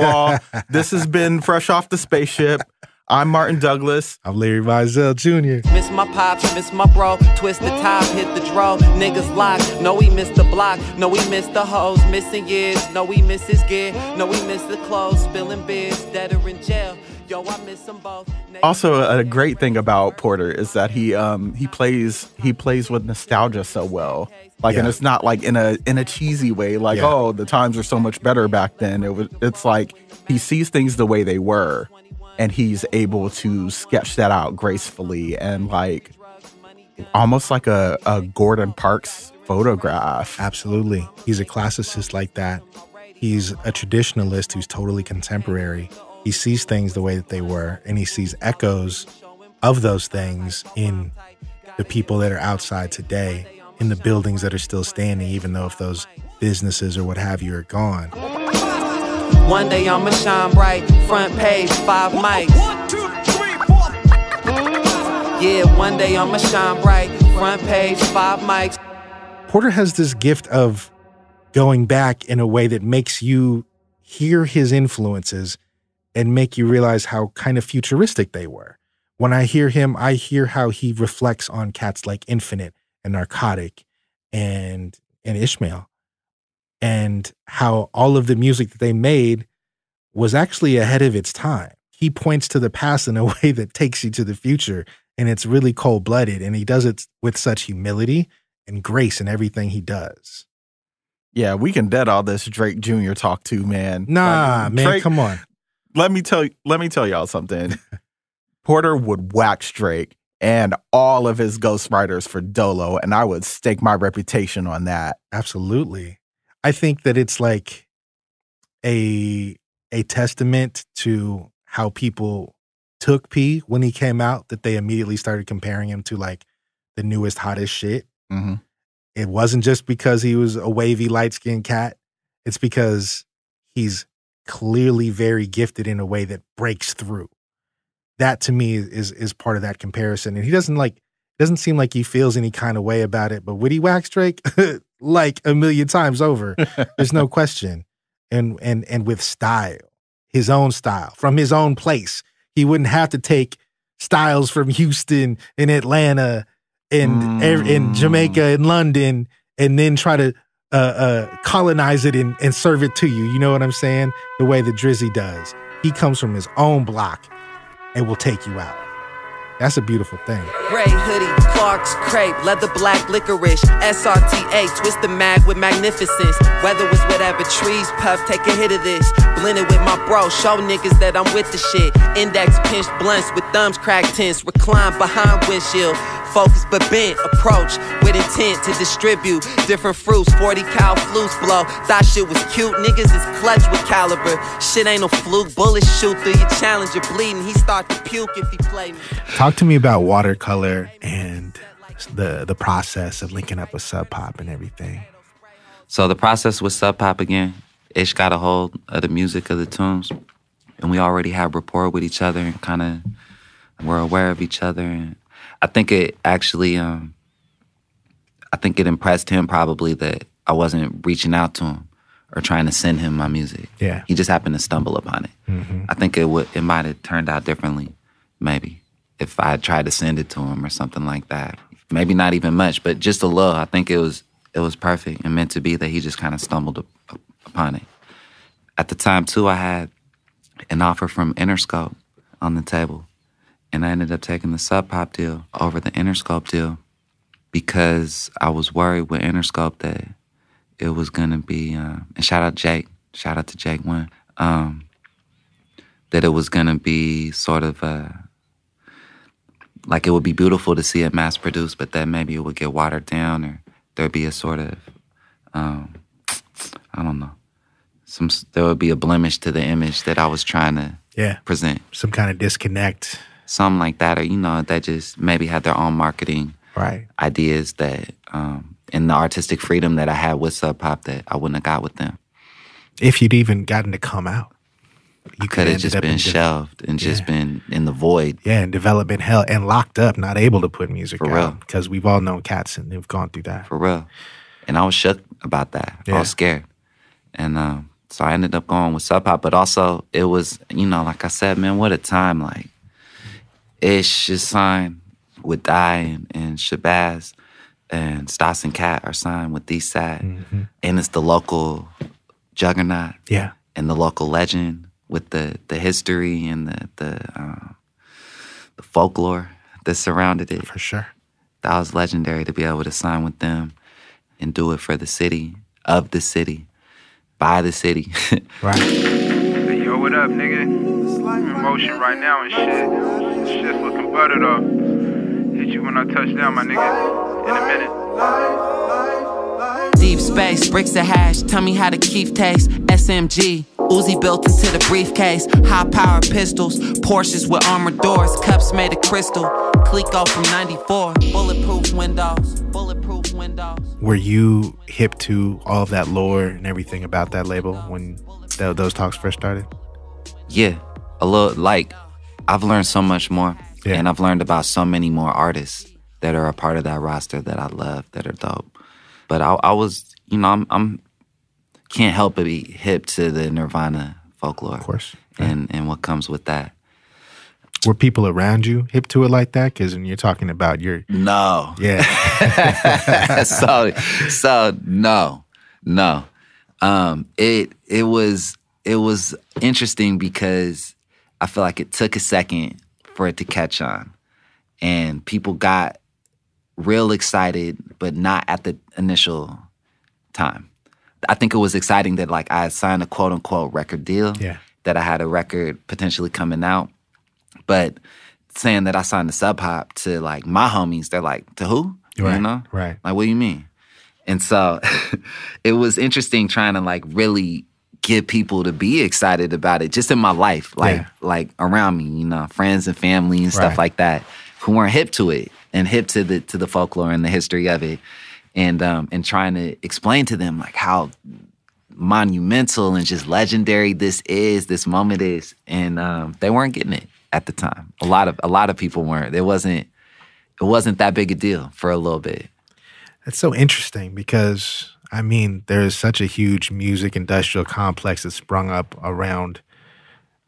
all. This has been Fresh Off the Spaceship. I'm Martin Douglas. I'm Larry Mizell Jr. Miss my pops, miss my bro, twist the top, hit the dro, niggas lock. No, we missed the block. No, we missed the hose, missing years. No, we miss his gear. No, we missed the clothes, spilling beers, dead or in jail. Yo, I miss them both. Also, a great thing about Porter is that he plays with nostalgia so well. Like, and it's not like in a cheesy way, like, oh, the times were so much better back then. It's like he sees things the way they were, and he's able to sketch that out gracefully, and like almost like a Gordon Parks photograph. Absolutely. He's a classicist like that. He's a traditionalist who's totally contemporary. He sees things the way that they were, and he sees echoes of those things in the people that are outside today, in the buildings that are still standing, even though if those businesses or what have you are gone. One day I'ma shine bright, front page, 5 mics. 1, 2, 3, 4. Yeah, one day I'ma shine bright, front page, 5 mics. Porter has this gift of going back in a way that makes you hear his influences and make you realize how kind of futuristic they were. When I hear him, I hear how he reflects on cats like Infinite and Narcotic and Ishmael, and how all of the music that they made was actually ahead of its time. He points to the past in a way that takes you to the future, and it's really cold-blooded, and he does it with such humility and grace in everything he does. Yeah, we can dead all this Drake Jr. talk too, man. Nah, like, man, Drake, come on. Let me tell y'all something. Porter would wax Drake and all of his ghostwriters for Dolo, and I would stake my reputation on that. Absolutely. I think that it's like a testament to how people took P when he came out, that they immediately started comparing him to like the newest, hottest shit. Mm-hmm. It wasn't just because he was a wavy, light-skinned cat. It's because he's clearly very gifted in a way that breaks through. That to me is part of that comparison. And he doesn't seem like he feels any kind of way about it, but would he wax Drake? Like a million times over. There's no question. And with style, his own style, from his own place. He wouldn't have to take styles from Houston and Atlanta and Jamaica and London and then try to colonize it and serve it to you. You know what I'm saying? The way that Drizzy does. He comes from his own block and will take you out. That's a beautiful thing. Gray hoodie, Clark's crepe, leather black licorice, SRTA, twist the mag with magnificence. Weather was whatever, trees puff, take a hit of this. Blended with my bro, show niggas that I'm with the shit. Index pinched blunts with thumbs cracked tints, recline behind windshield. Focus but bent, approach with intent to distribute different fruits. 40 cal flutes blow, thought shit was cute. Niggas is clutch with caliber. Shit ain't no fluke, bullets shoot through your challenger bleeding. He start to puke if he play me. Talk to me about watercolor and the process of linking up with Sub Pop and everything. So the process with Sub Pop again, Ish got a hold of the music of the tunes, and we already had rapport with each other and kind of were aware of each other. And I think it actually, I think it impressed him probably that I wasn't reaching out to him or trying to send him my music. Yeah. He just happened to stumble upon it. Mm-hmm. I think it might have turned out differently, maybe, if I had tried to send it to him or something like that. Maybe not even much, but just a little. I think it was perfect and meant to be that he just kind of stumbled upon it. At the time, too, I had an offer from Interscope on the table, and I ended up taking the Sub Pop deal over the Interscope deal because I was worried with Interscope that it was gonna be, and shout out to Jake One, that it was gonna be sort of like it would be beautiful to see it mass produced, but that maybe it would get watered down or there'd be a sort of, I don't know, there would be a blemish to the image that I was trying to present. Some kind of disconnect. Something like that, or, that just maybe had their own marketing ideas that, and the artistic freedom that I had with Sub Pop that I wouldn't have got with them. If you'd even gotten to come out, you could have just been shelved and just been in the void. Yeah, and development hell and locked up, not able to put music For out. real. Because we've all known cats and they've gone through that. For real. And I was shook about that. I was scared. And so I ended up going with Sub Pop. But also, it was, like I said, man, what a time. Like, Ish is signed with Die and Shabazz, and Stas and Cat are signed with DSAT. Mm-hmm. And it's the local juggernaut. Yeah. And the local legend with the history and the folklore that surrounded it. For sure. That was legendary to be able to sign with them and do it for the city, of the city, by the city. Right. Hey, yo, what up, nigga? I'm in motion right now and shit. Shit's looking buttered up. Hit you when I touch down, my nigga. In a minute. Deep space, bricks of hash, tell me how the Keef tastes. SMG, Uzi built into the briefcase. High-powered pistols, Porsches with armored doors. Cups made of crystal, Clico from 94. Bulletproof windows. Were you hip to all of that lore and everything about that label when those talks first started? Yeah, a little. Like, I've learned so much more. Yeah. And I've learned about so many more artists that are a part of that roster that I love, that are dope. But I was, I'm can't help but be hip to the Nirvana folklore. Of course. And what comes with that. Were people around you hip to it like that? Because when you're talking about your... No. Yeah. so no. It was interesting because I feel like it took a second for it to catch on. And people got real excited, but not at the initial time. I think it was exciting that, like, I had signed a quote-unquote record deal, that I had a record potentially coming out. But saying that I signed the Sub Pop to, like, my homies, they're like, to who? Right, you know? Right. Like, what do you mean? And so it was interesting trying to, like, really get people to be excited about it just in my life, like around me, friends and family and stuff like that, who weren't hip to it and hip to the folklore and the history of it. And trying to explain to them, like, how monumental and just legendary this moment is. And they weren't getting it at the time. A lot of people weren't. It wasn't that big a deal for a little bit. That's so interesting because, I mean, there's such a huge music industrial complex that sprung up around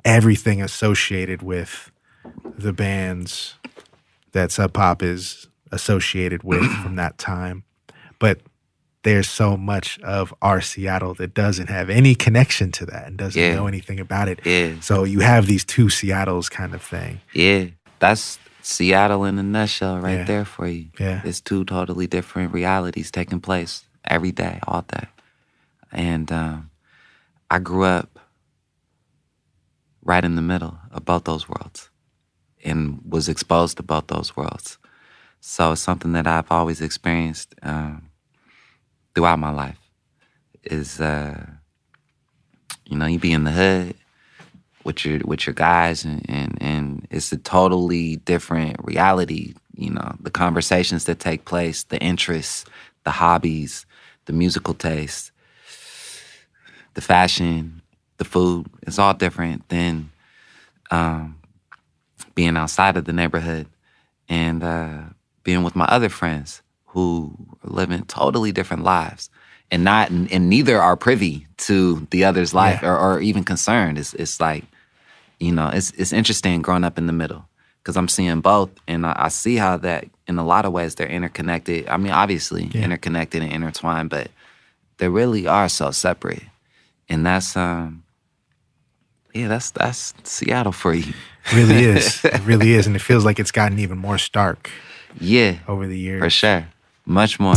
everything associated with the bands that Sub Pop is associated with from that time. But there's so much of our Seattle that doesn't have any connection to that and doesn't know anything about it. Yeah. So you have these two Seattles kind of thing. Yeah. That's Seattle in a nutshell right there for you. Yeah. It's two totally different realities taking place every day, all day. And I grew up right in the middle of both those worlds and was exposed to both those worlds. So it's something that I've always experienced throughout my life is, you be in the hood with your guys and it's a totally different reality. The conversations that take place, the interests, the hobbies, the musical taste, the fashion, the food, it's all different than being outside of the neighborhood and being with my other friends who are living totally different lives. and neither are privy to the other's life or even concerned. It's like, you know, it's interesting growing up in the middle because I'm seeing both, and I see how that in a lot of ways they're interconnected. I mean, obviously interconnected and intertwined, but they really are so separate, and that's that's Seattle for you. It really is. It really is, and it feels like it's gotten even more stark. Yeah, over the years, for sure, much more.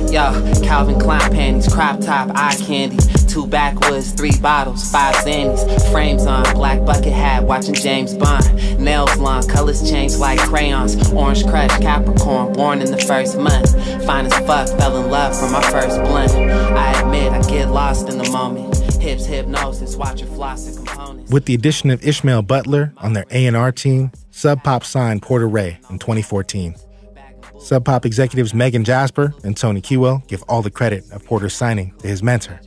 Yo, Calvin Klein panties, crop top, eye candy, 2 backwoods, 3 bottles, 5 Xannies, frames on, black bucket hat, watching James Bond, nails long, colors change like crayons, orange crush, Capricorn, born in the first month, fine as fuck, fell in love from my first blunt, I admit I get lost in the moment, hips, hypnosis, watch her floss the components. With the addition of Ishmael Butler on their A&R team, Sub Pop signed Porter Ray in 2014. Sub Pop executives Megan Jasper and Tony Kewell give all the credit of Porter's signing to his mentor.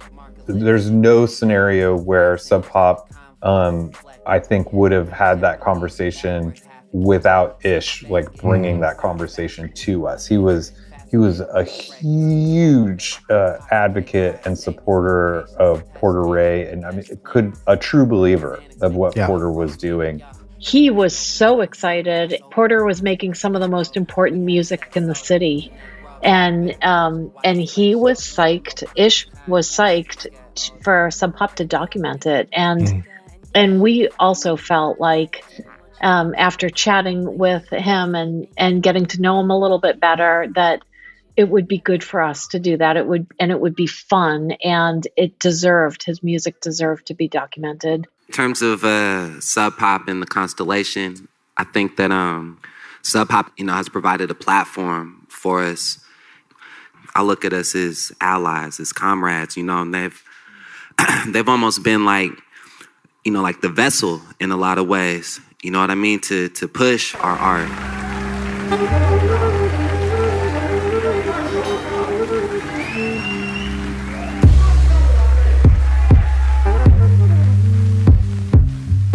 There's no scenario where Sub Pop, I think, would have had that conversation without Ish, like bringing that conversation to us. He was a huge advocate and supporter of Porter Ray, and I mean, a true believer of what Porter was doing. He was so excited. Porter was making some of the most important music in the city. And he was psyched. Ish was psyched for Sub Pop to document it. And we also felt like after chatting with him and getting to know him a little bit better, that it would be good for us to do that. It would be fun, and his music deserved to be documented. In terms of Sub Pop and the Constellation, I think that Sub Pop, has provided a platform for us. I look at us as allies, as comrades, and they've almost been like, like the vessel in a lot of ways. You know what I mean? To push our art.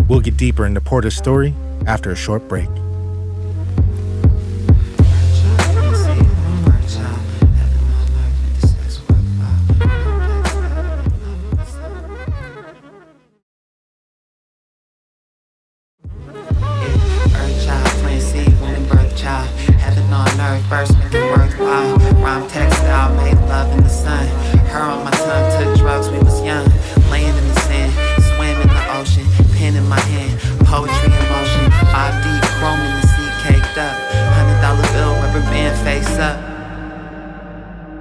We'll get deeper into Porter's story after a short break.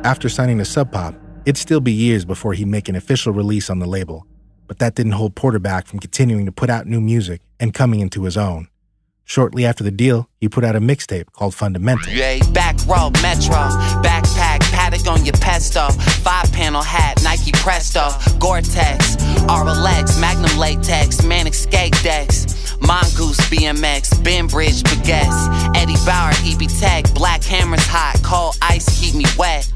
After signing to Sub Pop, it'd still be years before he'd make an official release on the label, but that didn't hold Porter back from continuing to put out new music and coming into his own. Shortly after the deal, he put out a mixtape called Fundamental. Back row, Metro, backpack, Patagonia Pesto, 5-panel hat, Nike Presto, Gore-Tex, RLX, Magnum Latex, Manic Skate Decks, Mongoose BMX, Benbridge Baguettes, Eddie Bauer, EB Tech, Black Hammers hot, cold ice keep me wet.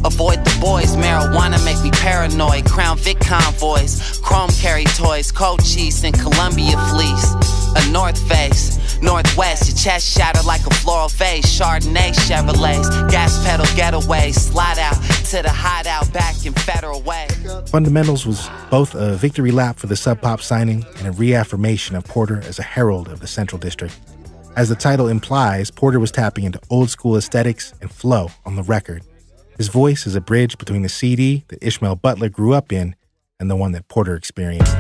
Avoid the boys, marijuana make me paranoid. Crown Vic convoys, chrome carry toys, cold cheese and Columbia fleece. A North Face, Northwest, your chest shattered like a floral vase. Chardonnay Chevrolets, gas pedal getaways, slide out to the hideout back in Federal Way. Fundamentals was both a victory lap for the Sub Pop signing and a reaffirmation of Porter as a herald of the Central District. As the title implies, Porter was tapping into old school aesthetics and flow on the record. His voice is a bridge between the CD that Ishmael Butler grew up in and the one that Porter experienced.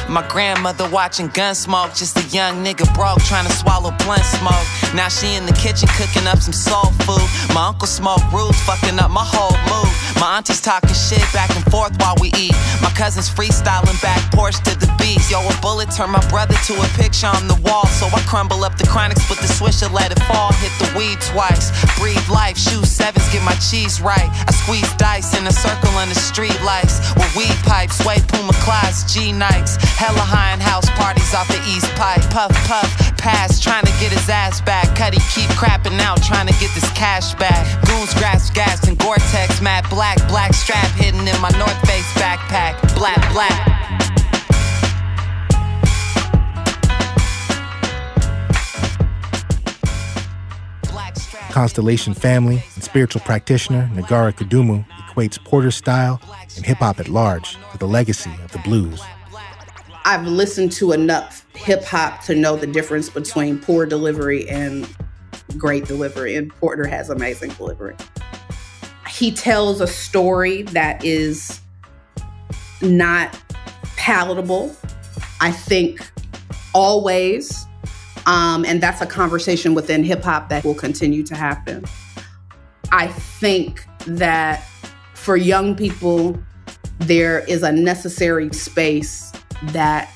My grandmother watching Gunsmoke, just a young nigga broke trying to swallow blunt smoke. Now she in the kitchen cooking up some soul food. My uncle smoke rules, fucking up my whole mood. My auntie's talking shit back and forth while we eat. My cousin's freestyling back porch to the beats. Yo, a bullet turned my brother to a picture on the wall. So I crumble up the chronics, put the swisher, let it fall. Hit the weed twice, breathe life, shoot sevens, get my cheese right. I squeeze dice in a circle under street lights. With weed pipes, sway Puma Clydes, G-Nikes. Hella high in house parties off the East Pipe. Puff, puff, pass, trying to get his ass back. Cuddy keep crapping out, trying to get this cash back. Goons grasp gas and Gore-Tex, matte black, black strap hidden in my North Face backpack. Black, black. Constellation family and spiritual practitioner Nagara Kudumu equates Porter's style and hip-hop at large to the legacy of the blues. I've listened to enough hip-hop to know the difference between poor delivery and great delivery, and Porter has amazing delivery. He tells a story that is not palatable, I think, always. And that's a conversation within hip-hop that will continue to happen. I think that for young people, there is a necessary space that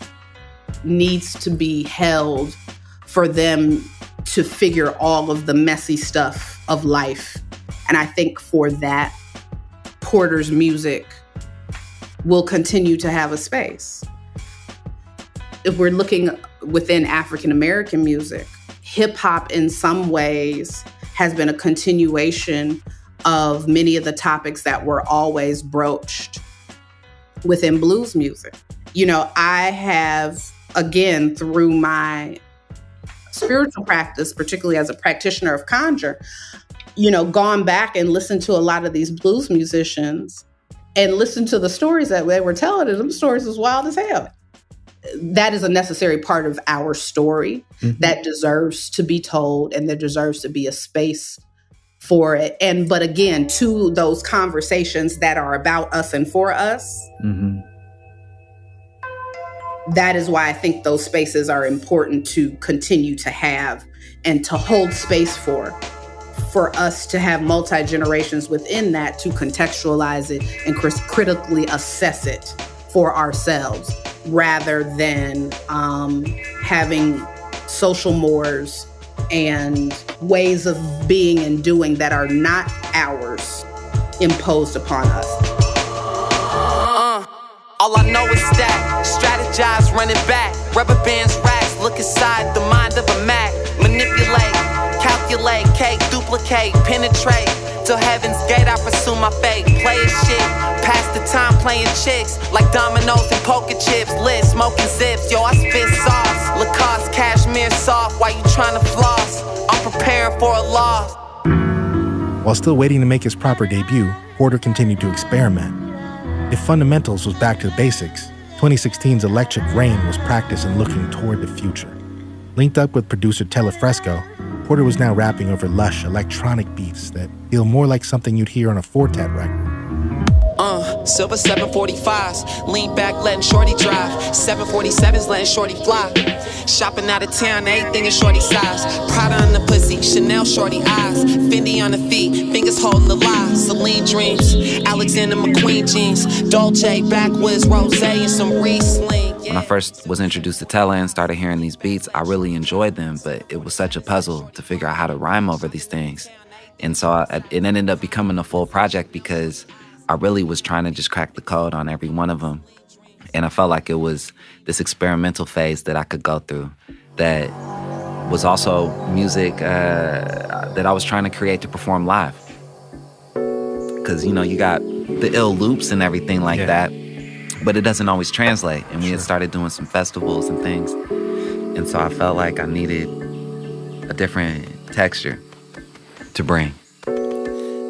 needs to be held for them to figure all of the messy stuff of life. And I think for that, Porter's music will continue to have a space. If we're looking within African American music, hip hop in some ways has been a continuation of many of the topics that were always broached within blues music. You know, I have, again, through my spiritual practice, particularly as a practitioner of conjure, you know, gone back and listened to a lot of these blues musicians and listened to the stories that they were telling, and them stories was wild as hell. That is a necessary part of our story that deserves to be told, and there deserves to be a space for it. But again, to those conversations that are about us and for us, that is why I think those spaces are important to continue to have and to hold space for us to have multi-generations within that to contextualize it and critically assess it for ourselves, rather than having social mores and ways of being and doing that are not ours imposed upon us. All I know is that strategize, running back, rubber bands, racks, look inside the mind of a Mac, manipulate, calculate, cake, duplicate, penetrate. Till heaven's gate, I pursue my fate. Play shit, pass the time playing chicks like dominoes and poker chips. Lit, smoking zips, yo, I spit sauce. Lacoste, cashmere soft, why you trying to floss? I'm preparing for a loss. While still waiting to make his proper debut, Porter continued to experiment. If fundamentals was back to the basics, 2016's Electric Rain was practice in looking toward the future. Linked up with producer Telefresco, Porter was now rapping over lush electronic beats that feel more like something you'd hear on a Fortet record. Silver 745s, lean back, letting shorty drive. 747s, letting shorty fly. Shopping out of town, everything is shorty size. Prada on the pussy, Chanel shorty eyes. Fendi on the feet, fingers holding the lie. Celine dreams, Alexander McQueen jeans. Dolce, backwoods, rosé, and some Riesling. When I first was introduced to Tella and started hearing these beats, I really enjoyed them, but it was such a puzzle to figure out how to rhyme over these things. And so it ended up becoming a full project because I really was trying to just crack the code on every one of them. And I felt like it was this experimental phase that I could go through that was also music that I was trying to create to perform live. Because, you know, you got the ill loops and everything like that, but it doesn't always translate. And we had started doing some festivals and things. And so I felt like I needed a different texture to bring.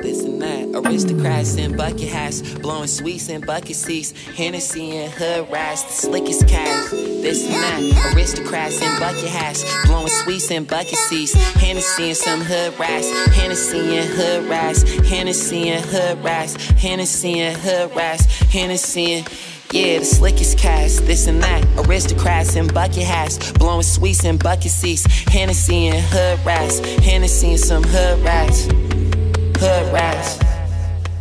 This and that, aristocrats in bucket hats, blowing sweets in bucket seats, Hennessy and hood rats, the slickest cats. This and that, aristocrats in bucket hats, blowing sweets in bucket seats, Hennessy and some hood rats, Hennessy and hood rats, Hennessy and hood rats, Hennessy and hood rats, Hennessy and... Yeah, the slickest cast, this and that. Aristocrats in bucket hats, blowing sweets in bucket seats, Hennessy and hood rats, Hennessy and some hood rats. Hood rats.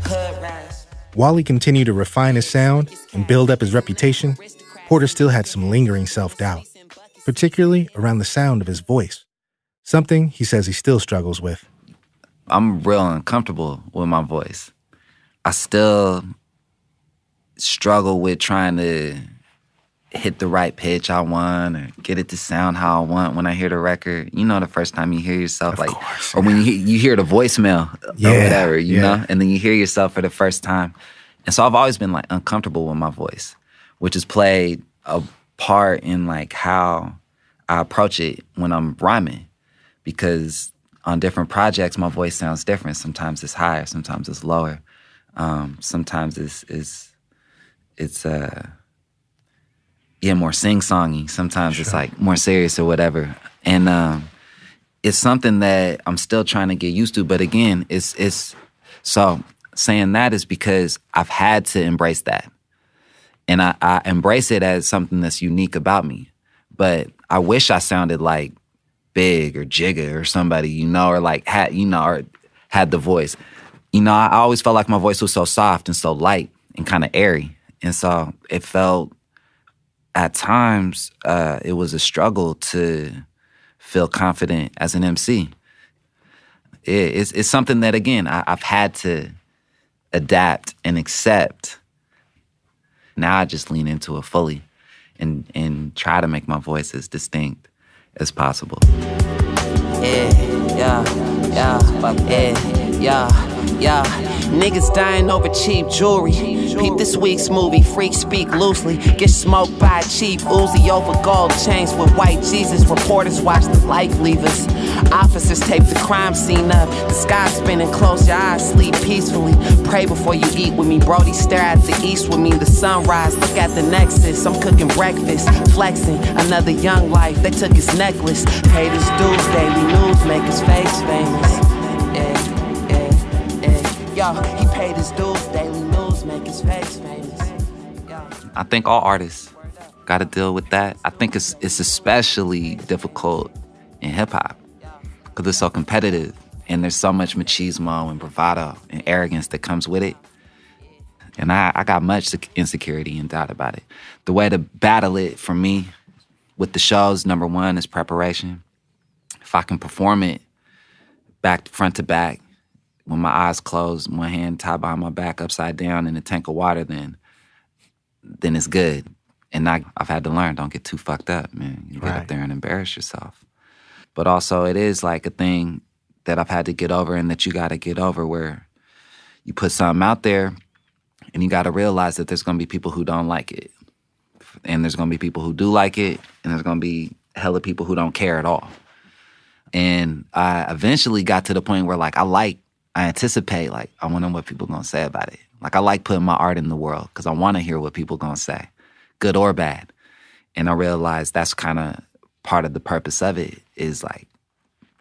Hood rats. While he continued to refine his sound and build up his reputation, Porter still had some lingering self-doubt, particularly around the sound of his voice, something he says he still struggles with. I'm real uncomfortable with my voice. I still struggle with trying to hit the right pitch I want or get it to sound how I want when I hear the record. You know, the first time you hear yourself, of like, course, or when you hear the voicemail or whatever, you know, and then you hear yourself for the first time. And so I've always been like uncomfortable with my voice, which has played a part in like how I approach it when I'm rhyming, because on different projects, my voice sounds different. Sometimes it's higher, sometimes it's lower. Sometimes it's more sing-songy. Sometimes it's like more serious or whatever. And it's something that I'm still trying to get used to. But again, it's so saying that is because I've had to embrace that. And I embrace it as something that's unique about me. But I wish I sounded like Big or Jigga or somebody, or like had the voice. I always felt like my voice was so soft and so light and kind of airy. And so it felt at times it was a struggle to feel confident as an MC. It's something that, again, I've had to adapt and accept. Now I just lean into it fully and try to make my voice as distinct as possible. Niggas dying over cheap jewelry. Peep this week's movie, freaks speak loosely. Get smoked by a cheap Uzi over gold chains with white Jesus. Reporters watch the life leavers. Officers tape the crime scene up. The sky spinning, close your eyes, sleep peacefully. Pray before you eat with me, Brody. Stare at the east with me, the sunrise. Look at the nexus. I'm cooking breakfast, flexing. Another young life, they took his necklace. Paid his dues, daily news, make his face famous. Yo, he paid his dues, daily news, make his face famous. I think all artists got to deal with that. I think it's especially difficult in hip-hop because it's so competitive and there's so much machismo and bravado and arrogance that comes with it. And I got much insecurity and doubt about it. The way to battle it for me with the shows, number one, is preparation. If I can perform it front to back, with my eyes closed, one hand tied behind my back, upside down in a tank of water, then it's good. And I've had to learn, don't get too fucked up, man. You get up there and embarrass yourself. But also it is like a thing that I've had to get over and that you got to get over, where you put something out there and you got to realize that there's going to be people who don't like it. And there's going to be people who do like it, and there's going to be hella people who don't care at all. And I eventually got to the point where I anticipate, I want to know what people are going to say about it. I like putting my art in the world because I want to hear what people are going to say, good or bad. And I realized that's kind of part of the purpose of it, is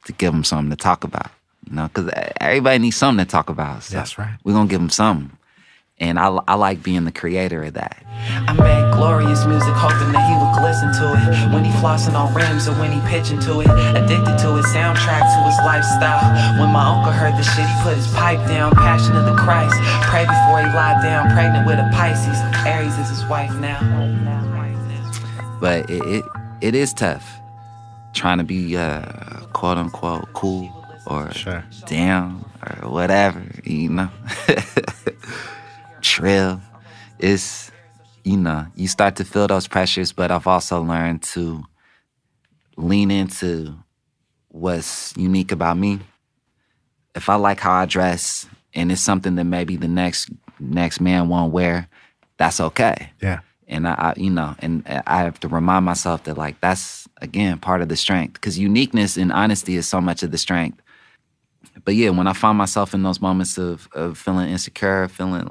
to give them something to talk about, because everybody needs something to talk about. So that's right. We're going to give them something. And I like being the creator of that. I made glorious music hoping that he would glisten to it. When he flossing on rims or when he pitching to it. Addicted to it, soundtrack to his lifestyle. When my uncle heard the shit, he put his pipe down. Passion of the Christ. Pray before he lied down. Pregnant with a Pisces. Aries is his wife now. But it is tough trying to be quote unquote cool or down or whatever, Trill. It's, you start to feel those pressures, but I've also learned to lean into what's unique about me. If I like how I dress and it's something that maybe the next man won't wear, that's okay. Yeah. And I have to remind myself that that's, again, part of the strength, because uniqueness and honesty is so much of the strength. But yeah, when I find myself in those moments of feeling insecure, feeling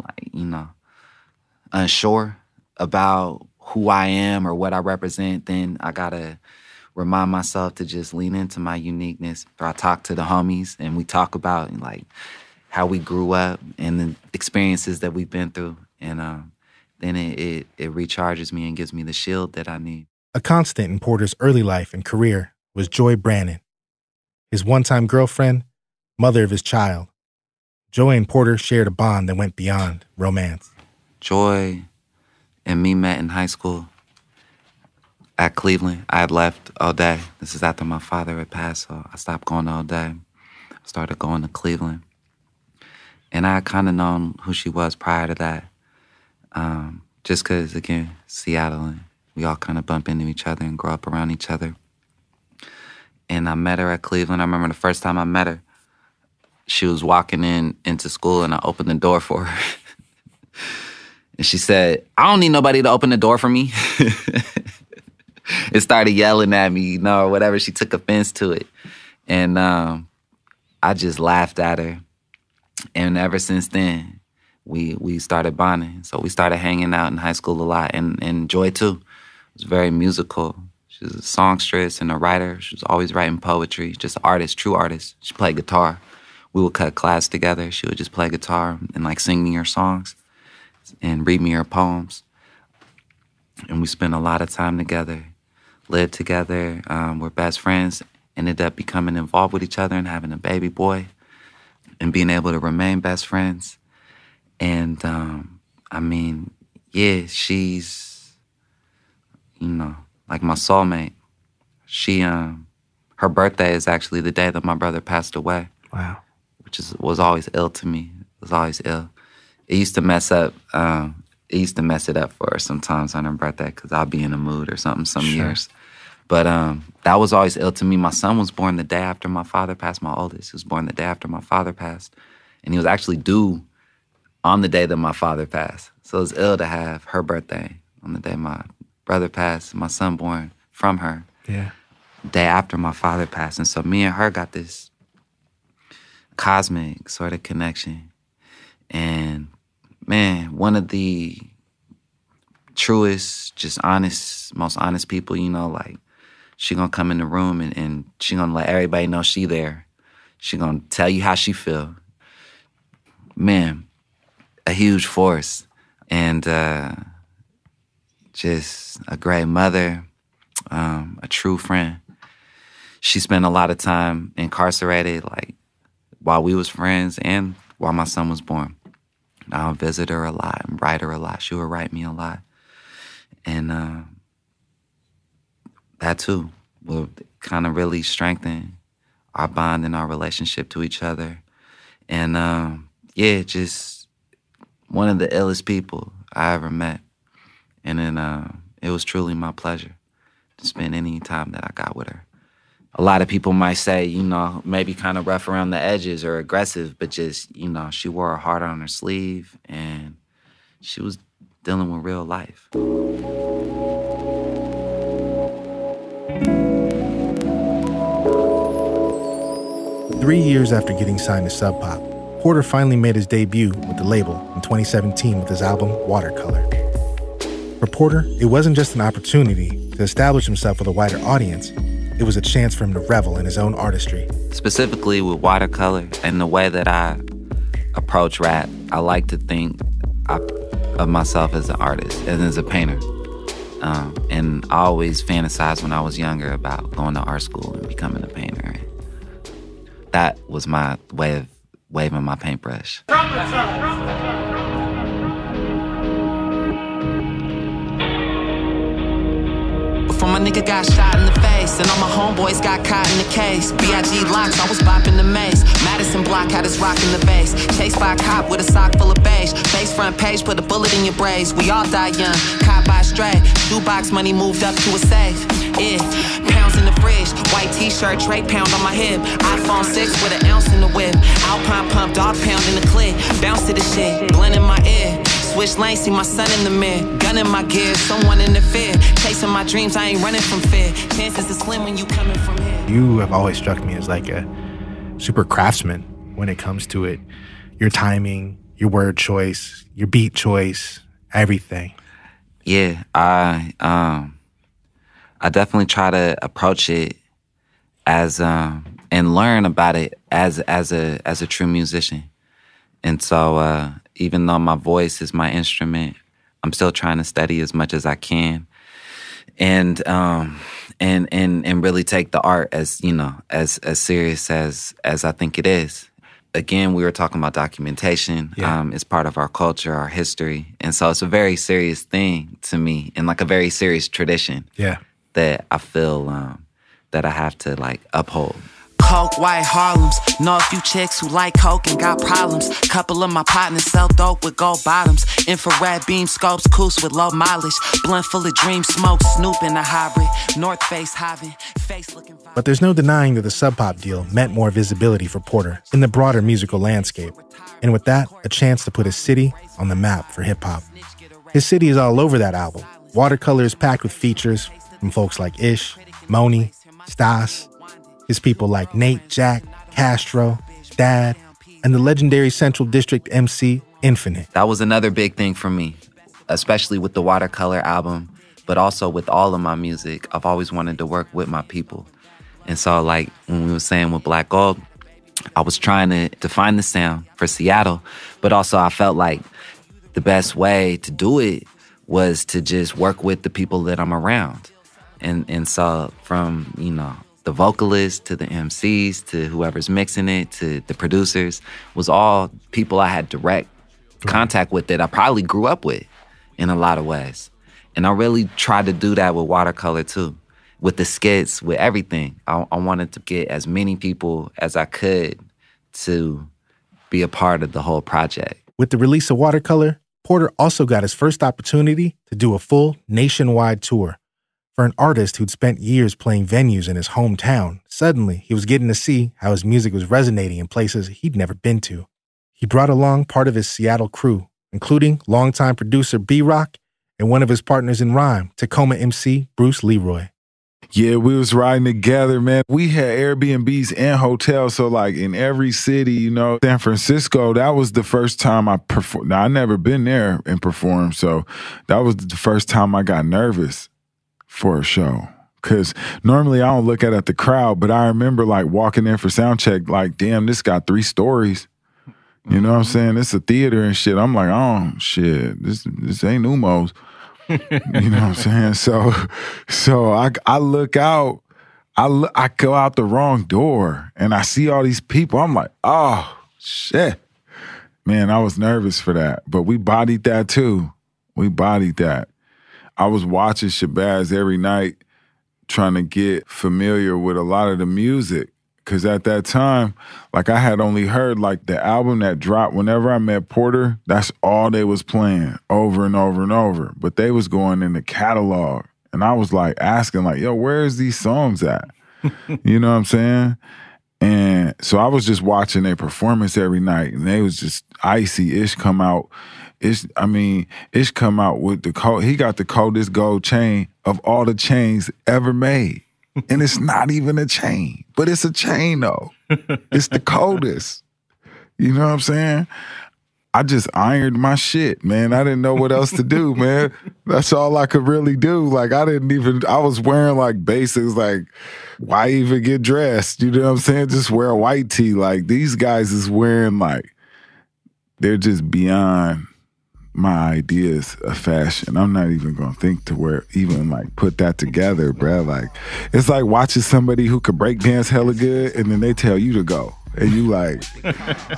unsure about who I am or what I represent, then I gotta remind myself to just lean into my uniqueness. Or I talk to the homies and we talk about how we grew up and the experiences that we've been through. And then it recharges me and gives me the shield that I need. A constant in Porter's early life and career was Joy Brannon, his one-time girlfriend, mother of his child. Joy and Porter shared a bond that went beyond romance. Joy and me met in high school at Cleveland. I had left all day. This is after my father had passed, so I stopped going all day. I started going to Cleveland. And I had kind of known who she was prior to that. Just because, again, Seattle, and we all kind of bump into each other and grow up around each other. And I met her at Cleveland. I remember the first time I met her, she was walking into school and I opened the door for her. And she said, "I don't need nobody to open the door for me." It started yelling at me, or whatever. She took offense to it. And I just laughed at her. And ever since then, we started bonding. So we started hanging out in high school a lot. And Joy, too, was very musical. She was a songstress and a writer. She was always writing poetry, just an artist, true artist. She played guitar. We would cut class together. She would just play guitar and like sing me her songs and read me her poems. And we spent a lot of time together, lived together. We're best friends, ended up becoming involved with each other and having a baby boy and being able to remain best friends. And I mean, yeah, she's, you know, like my soulmate. She, her birthday is actually the day that my brother passed away. Wow. Which was always ill to me. It was always ill. It used to mess up, it used to mess it up for her sometimes on her birthday because I'll be in a mood or something some years. But that was always ill to me. My son was born the day after my father passed, my oldest. He was born the day after my father passed. And he was actually due on the day that my father passed. So it was ill to have her birthday on the day my brother passed, my son born from her. Yeah. Day after my father passed. And so me and her got this cosmic sort of connection. And man, one of the truest, just honest, most honest people, you know, like she gonna come in the room and she gonna let everybody know she there. She gonna tell you how she feel. Man, a huge force. And just a great mother, a true friend. She spent a lot of time incarcerated, like while we was friends and while my son was born. I would visit her a lot and write her a lot. She would write me a lot. And that too will kind of really strengthen our bond and our relationship to each other. And yeah, just one of the illest people I ever met. And then it was truly my pleasure to spend any time that I got with her. A lot of people might say, you know, maybe kind of rough around the edges or aggressive, but just, you know, she wore her heart on her sleeve and she was dealing with real life. 3 years after getting signed to Sub Pop, Porter finally made his debut with the label in 2017 with his album Watercolor. For Porter, it wasn't just an opportunity to establish himself with a wider audience. It was a chance for him to revel in his own artistry. Specifically with Watercolor and the way that I approach rap, I like to think of myself as an artist and as a painter. And I always fantasized when I was younger about going to art school and becoming a painter. That was my way of waving my paintbrush. Before my nigga got shot in the face, and all my homeboys got caught in the case. B.I.G. locks, I was bopping the mace. Madison Block had us rocking the bass. Chased by a cop with a sock full of beige. Face front page, put a bullet in your braids. We all die young, caught by a stray. Shoebox money moved up to a safe. Yeah, pounds in the fridge. White t-shirt, tray pound on my hip. iPhone 6 with an ounce in the whip. Alpine pump, dog pound in the clip. Bounce to the shit, blend in my ear. Switch lanes, see my son in the mirror. Gun in my gear, someone interfere. Chasing my dreams, I ain't running from fear. Chances are slim when you coming from here. You have always struck me as like a super craftsman when it comes to it. Your timing, your word choice, your beat choice, everything. Yeah, I definitely try to approach it as and learn about it as a true musician. And so even though my voice is my instrument, I'm still trying to study as much as I can, and really take the art as, you know, as serious as I think it is. Again, we were talking about documentation. Yeah. It's part of our culture, our history, and so it's a very serious thing to me, and like a very serious tradition. Yeah. That I feel that I have to like uphold. Coke, white Harlems. Know a few chicks who like coke and got problems. Couple of my partners sell dope with gold bottoms. Infrared beam scopes, coos with low mileage. Blunt full of dream smoke, Snoop in a hybrid. North Face having face looking. But there's no denying that the Sub Pop deal meant more visibility for Porter in the broader musical landscape. And with that, a chance to put his city on the map for hip hop. His city is all over that album. Watercolor is packed with features from folks like Ish, Moni, Stas, his people like Nate, Jack, Castro, Dad, and the legendary Central District MC, Infinite. That was another big thing for me, especially with the Watercolor album, but also with all of my music. I've always wanted to work with my people. And so, like, when we were saying with Black Gold, I was trying to define the sound for Seattle, but also I felt like the best way to do it was to just work with the people that I'm around. And so from, you know, the vocalists to the MCs to whoever's mixing it to the producers was all people I had direct contact with that I probably grew up with in a lot of ways. And I really tried to do that with Watercolor too, with the skits, with everything. I wanted to get as many people as I could to be a part of the whole project. With the release of Watercolor, Porter also got his first opportunity to do a full nationwide tour. For an artist who'd spent years playing venues in his hometown, suddenly he was getting to see how his music was resonating in places he'd never been to. He brought along part of his Seattle crew, including longtime producer B-Rock and one of his partners in rhyme, Tacoma MC Bruce Leroy. Yeah, we was riding together, man. We had Airbnbs and hotels, so like in every city, you know, San Francisco, that was the first time I performed. Now, I never been there and performed, so that was the first time I got nervous for a show. Because normally I don't look at the crowd, but I remember like walking in for sound check, like, damn, this got 3 stories. You know what I'm saying? It's a theater and shit. I'm like, oh, shit, this ain't Umos. You know what I'm saying? So I look out, I go out the wrong door and I see all these people. I'm like, oh, shit. Man, I was nervous for that. But we bodied that too. We bodied that. I was watching Shabazz every night trying to get familiar with a lot of the music. Because at that time, like I had only heard like the album that dropped whenever I met Porter, that's all they was playing over and over and over. But they was going in the catalog. And I was like asking like, yo, where's these songs at? You know what I'm saying? And so I was just watching their performance every night. And they was just icy. Ish come out. Ish come out with he got the coldest gold chain of all the chains ever made. And it's not even a chain, but it's a chain though. It's the coldest. You know what I'm saying? I just ironed my shit, man. I didn't know what else to do, man. That's all I could really do. Like I was wearing like basics, like why even get dressed? You know what I'm saying? Just wear a white tee. Like these guys is wearing like, they're just beyond my ideas of fashion. I'm not even gonna think to even like put that together, bruh. Like it's like watching somebody who could break dance hella good and then they tell you to go. And you like,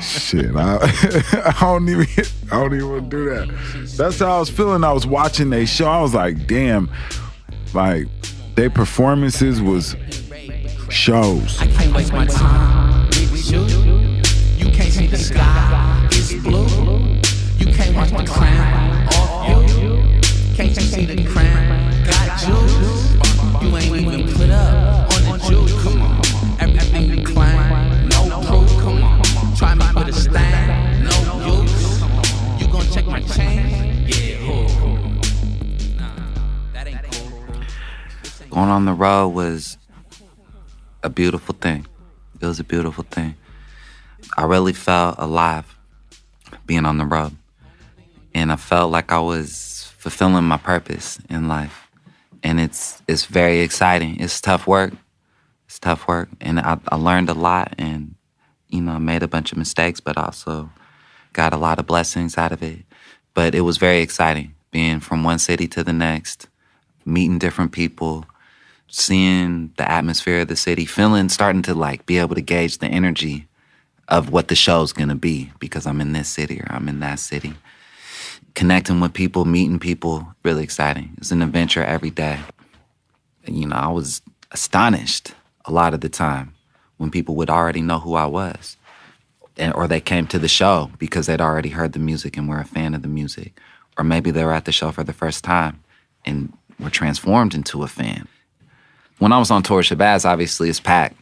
shit, I don't even want to do that. That's how I was feeling. I was watching their show. I was like, damn, like their performances was shows. I can't waste my time with you. You can't see the sky, it's blue. You can't watch my crown off you. Can't you see the crown got juice? You ain't even put up on the juice. Come on, everything you claim, no proof. Come on, try me with a stain, no use. You gon' check my chain? Yeah, that ain't cool. Going on the road was a beautiful thing. It was a beautiful thing. I really felt alive being on the road. And I felt like I was fulfilling my purpose in life. And it's very exciting. It's tough work. It's tough work. And I learned a lot and, you know, made a bunch of mistakes, but also got a lot of blessings out of it. But it was very exciting, being from one city to the next, meeting different people, seeing the atmosphere of the city, starting to like be able to gauge the energy of what the show's gonna be because I'm in this city or I'm in that city. Connecting with people, meeting people, really exciting. It's an adventure every day. And, you know, I was astonished a lot of the time when people would already know who I was. Or they came to the show because they'd already heard the music and were a fan of the music. Or maybe they were at the show for the first time and were transformed into a fan. When I was on tour, Shabazz obviously is packed.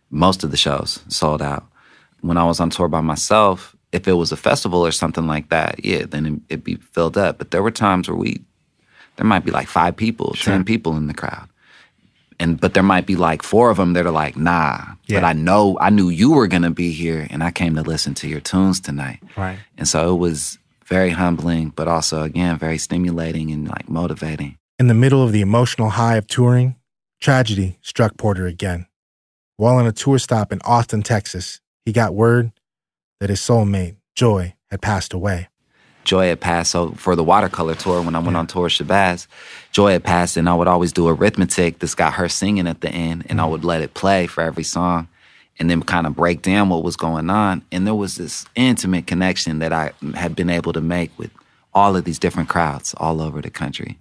Most of the shows sold out. When I was on tour by myself, if it was a festival or something like that, yeah, then it'd be filled up. But there were times where there might be like 5 people, sure. 10 people in the crowd. But there might be like 4 of them that are like, nah, but I knew you were going to be here and I came to listen to your tunes tonight. Right. And so it was very humbling, but also, again, very stimulating and like motivating. In the middle of the emotional high of touring, tragedy struck Porter again. While on a tour stop in Austin, Texas, he got word that his soulmate, Joy, had passed away. Joy had passed. So for the watercolor tour, when I went on tour with Shabazz, Joy had passed, and I would always do arithmetic that's got her singing at the end, and I would let it play for every song and then kind of break down what was going on. And there was this intimate connection that I had been able to make with all of these different crowds all over the country.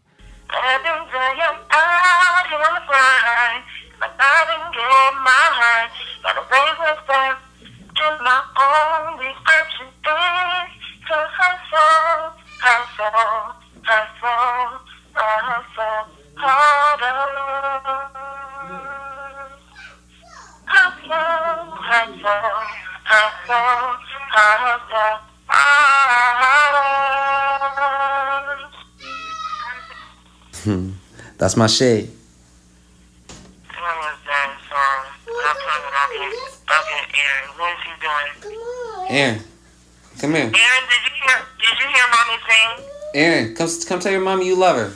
That's my shade. Aaron, come here. Aaron, did you hear mommy sing? Aaron, come tell your mommy you love her.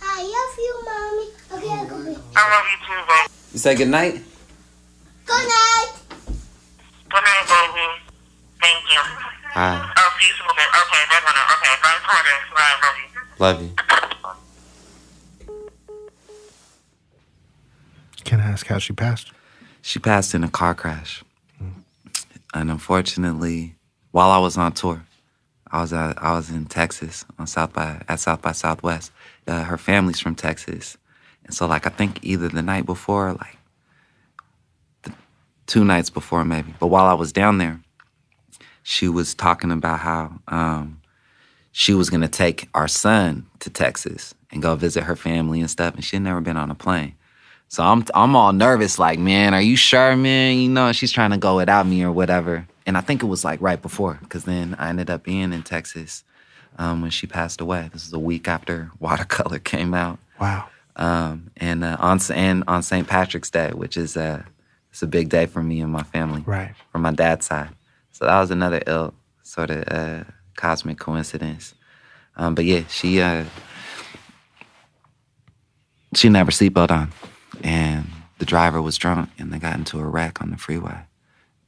I love you, mommy. Okay, I'll go. I love you too, baby. You say good night? Good night. Good night, baby. Thank you. Hi. Oh, see you soon. Okay, that's one. Okay, bye, Porter. Bye, love you. Love you. Can I ask how she passed? She passed in a car crash. And unfortunately, while I was on tour, I was in Texas on South by Southwest. Her family's from Texas. And so, like, I think either the night before or, like, 2 nights before maybe. But while I was down there, she was talking about how she was going to take our son to Texas and go visit her family and stuff. And she had never been on a plane. So I'm all nervous, like, man, are you sure, man? You know, she's trying to go without me or whatever. And I think it was like right before, because then I ended up being in Texas when she passed away. This is a week after Watercolor came out. Wow. And on St. Patrick's Day, which is it's a big day for me and my family. Right. From my dad's side. So that was another ill sort of cosmic coincidence. But yeah, she never seatbelt on. And the driver was drunk, and they got into a wreck on the freeway.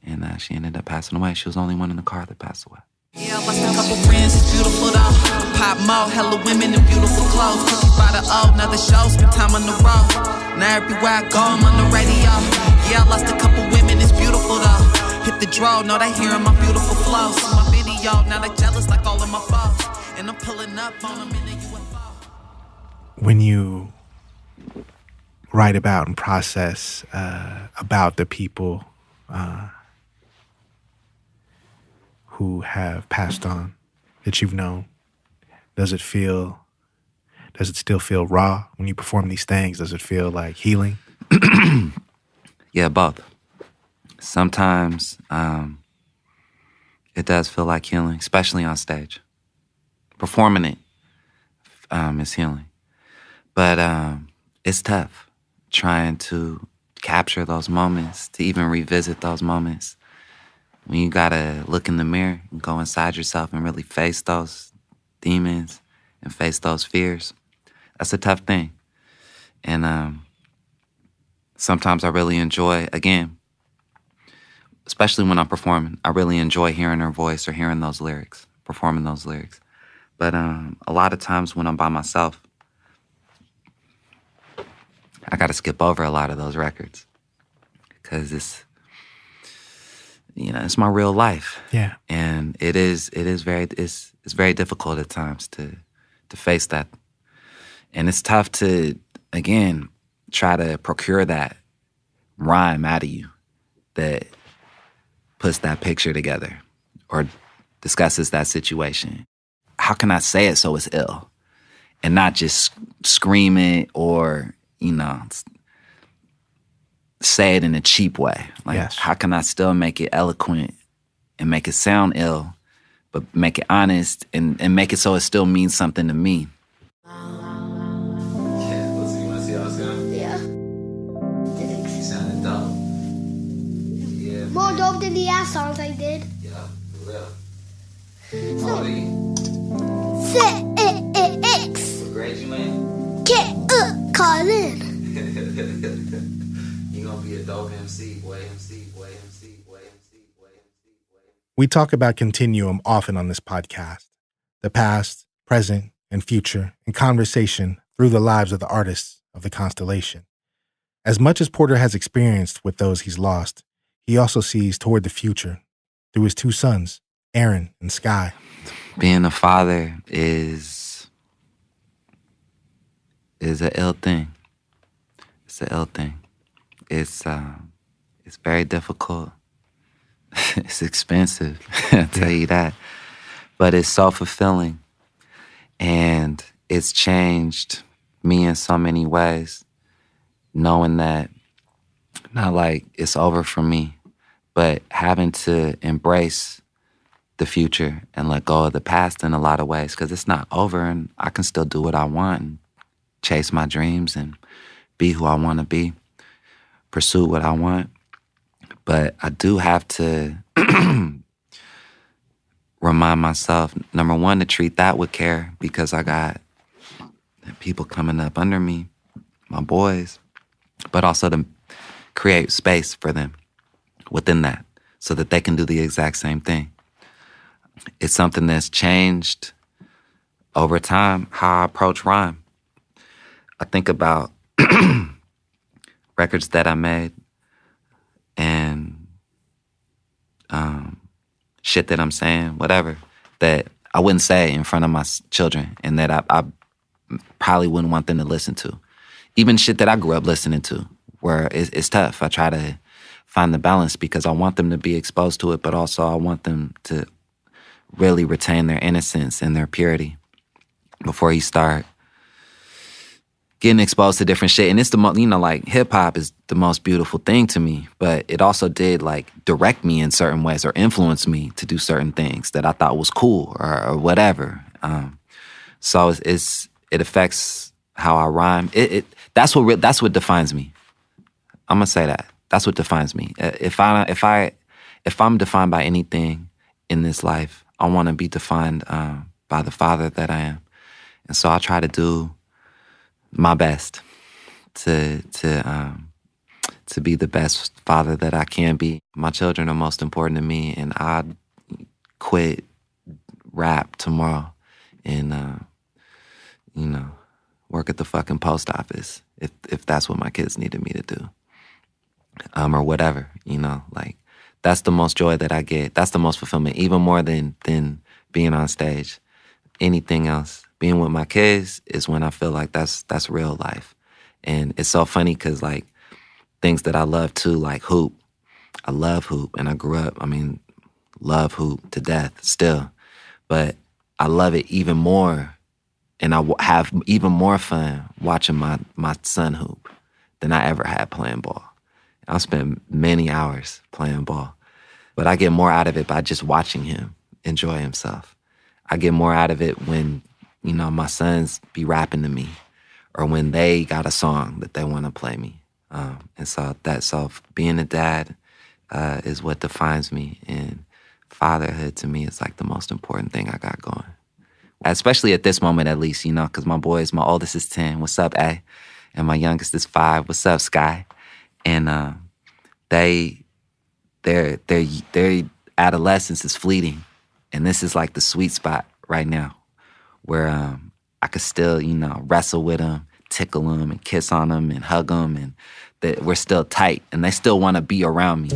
And she ended up passing away. She was the only one in the car that passed away. Yeah, I lost a couple friends, it's beautiful though. Pop mo, hella women in beautiful clothes. Cookies by the O, another show, spend time on the road. Now everywhere I go, I'm on the radio. Yeah, I lost a couple women, it's beautiful though. Hit the draw, know they hearing my beautiful flows. My video, now they jealous like all of my foes. And I'm pulling up on them in a UFO. When you write about and process about the people who have passed on that you've known, does it still feel raw when you perform these things? Does it feel like healing? Yeah, both. Sometimes it does feel like healing, especially on stage. Performing it is healing. But it's tough trying to capture those moments, to even revisit those moments. When you gotta look in the mirror and go inside yourself and really face those demons and face those fears, that's a tough thing. And sometimes I really enjoy, again, especially when I'm performing, I really enjoy hearing her voice or hearing those lyrics, performing those lyrics. But a lot of times when I'm by myself, I gotta skip over a lot of those records because it's my real life. Yeah. And it's very difficult at times to face that. And it's tough to, again, try to procure that rhyme out of you that puts that picture together or discusses that situation. How can I say it so it's ill and not just scream it or, say it in a cheap way? Like, yes. How can I still make it eloquent and make it sound ill, but make it honest and make it so it still means something to me? Yeah, let's see. You want to see how it's going? Yeah. songs I did. Yeah, for real. So, How old are you? 6. What grade you in? Get call in. You gonna be a dope MC, boy. We talk about continuum often on this podcast. The past, present, and future in conversation through the lives of the artists of the constellation. As much as Porter has experienced with those he's lost, he also sees toward the future through his 2 sons, Aaron and Sky. Being a father is an ill thing. It's an ill thing. It's very difficult. It's expensive, I'll tell you that. But it's so fulfilling. And it's changed me in so many ways, knowing that not like it's over for me, but having to embrace the future and let go of the past in a lot of ways, because it's not over and I can still do what I want and chase my dreams and be who I want to be, pursue what I want. But I do have to remind myself, number one, to treat that with care, because I got people coming up under me, my boys, but also to create space for them within that so that they can do the exact same thing. It's something that's changed over time, how I approach rhyme. I think about records that I made and shit that I'm saying, whatever, that I wouldn't say in front of my children and that I probably wouldn't want them to listen to. Even shit that I grew up listening to, where it's tough. I try to find the balance because I want them to be exposed to it, but also I want them to really retain their innocence and their purity before you start getting exposed to different shit. And it's the most, like hip-hop is the most beautiful thing to me, but it also did like direct me in certain ways or influence me to do certain things that I thought was cool or whatever. So it affects how I rhyme. That's what defines me. I'm gonna say that. That's what defines me. If I'm defined by anything in this life, I want to be defined by the father that I am. And so I try to do my best to be the best father that I can be. My children are most important to me, and I'd quit rap tomorrow and work at the fucking post office if that's what my kids needed me to do. Or whatever, like that's the most joy that I get. That's the most fulfillment, even more than being on stage. Anything else, being with my kids is when I feel like that's real life. And it's so funny because like things that I love too, like hoop. I love hoop, and I grew up, love hoop to death still. But I love it even more, and I have even more fun watching my son hoop than I ever had playing ball. I'll spend many hours playing ball, but I get more out of it by just watching him enjoy himself. I get more out of it when, my sons be rapping to me or when they got a song that they want to play me. And so being a dad is what defines me, and fatherhood to me is like the most important thing I got going. Especially at this moment, at least, because my oldest is 10. What's up, A? And my youngest is 5. What's up, Sky? And their adolescence is fleeting, and this is like the sweet spot right now, where I could still wrestle with them, tickle them, and kiss on them, and hug them, and that we're still tight, and they still want to be around me.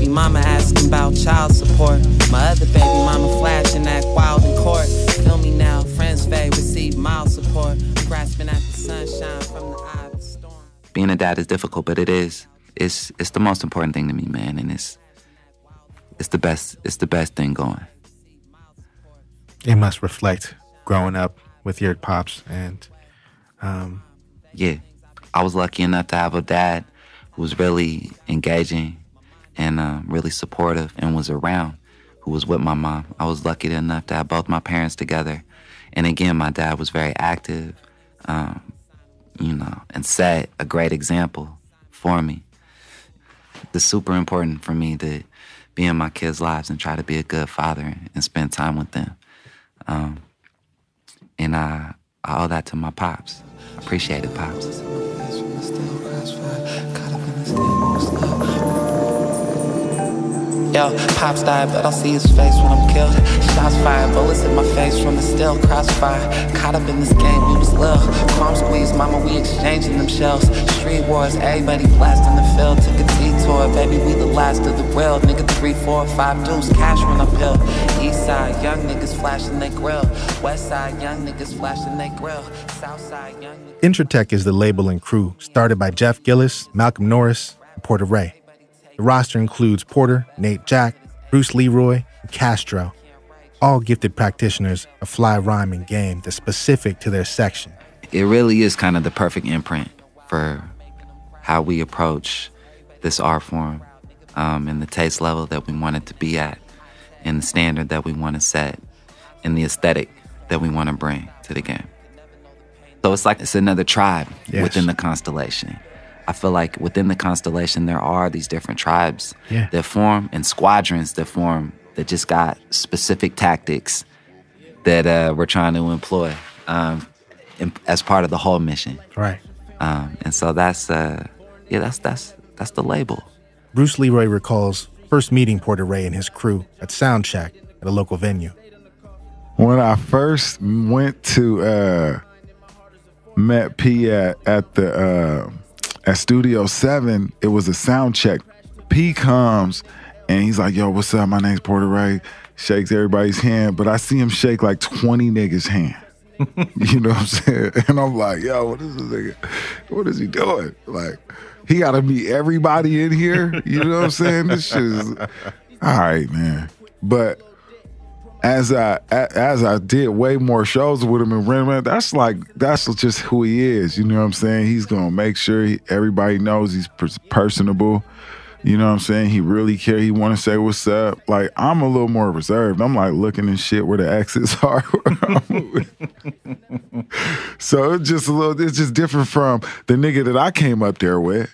Mama asking about child support. My other baby mama flashing act wild in court. Feel me now, friends fade, receive mild support. Grasping at the sunshine from the eye of the storm. Being a dad is difficult, but it's the most important thing to me, man, and it's the best thing going. It must reflect growing up with your pops and yeah. I was lucky enough to have a dad who was really engaging and really supportive and was around, who was with my mom. I was lucky enough to have both my parents together. And again, my dad was very active, and set a great example for me. It's super important for me to be in my kids' lives and try to be a good father and spend time with them. And I owe that to my pops. I appreciate it, pops. Yo, Pops died, but I'll see his face when I'm killed. Shots fired, bullets in my face from the still crossfire. Caught up in this game, we was little. Palm squeeze, mama, we exchanging them shells. Street wars, everybody blasting the field. Took a detour, baby, we the last of the real. Nigga, 3, 4, 5 deuce, cash when I pill. East side, young niggas flashing they grill. West side, young niggas flashing they grill. South side, young niggas. Intratech is the label and crew started by Jeff Gillis, Malcolm Norris, and Porter Ray. The roster includes Porter, Nate Jack, Bruce Leroy, and Castro, all gifted practitioners of fly rhyme and game that's specific to their section. It really is kind of the perfect imprint for how we approach this art form, and the taste level that we want it to be at, and the standard that we want to set, and the aesthetic that we want to bring to the game. So it's another tribe within the constellation. I feel like within the constellation, there are these different tribes that form and squadrons that form that just got specific tactics that we're trying to employ as part of the whole mission. Right. And so that's the label. Bruce Leroy recalls first meeting Porter Ray and his crew at Soundcheck at a local venue. When I first went to met P at the at Studio 7, it was a sound check. P comes and he's like, yo, what's up? My name's Porter Ray. Shakes everybody's hand, but I see him shake like 20 niggas' hand. You know what I'm saying? And I'm like, yo, what is this nigga? What is he doing? Like, he got to meet everybody in here. You know what I'm saying? This shit is all right, man. But as I did way more shows with him in Renman, that's just who he is. You know what I'm saying? He's gonna make sure everybody knows he's personable. You know what I'm saying? He really cares. He want to say what's up. Like, I'm a little more reserved. I'm like looking and shit where the exits are. So it's just different from the nigga that I came up there with.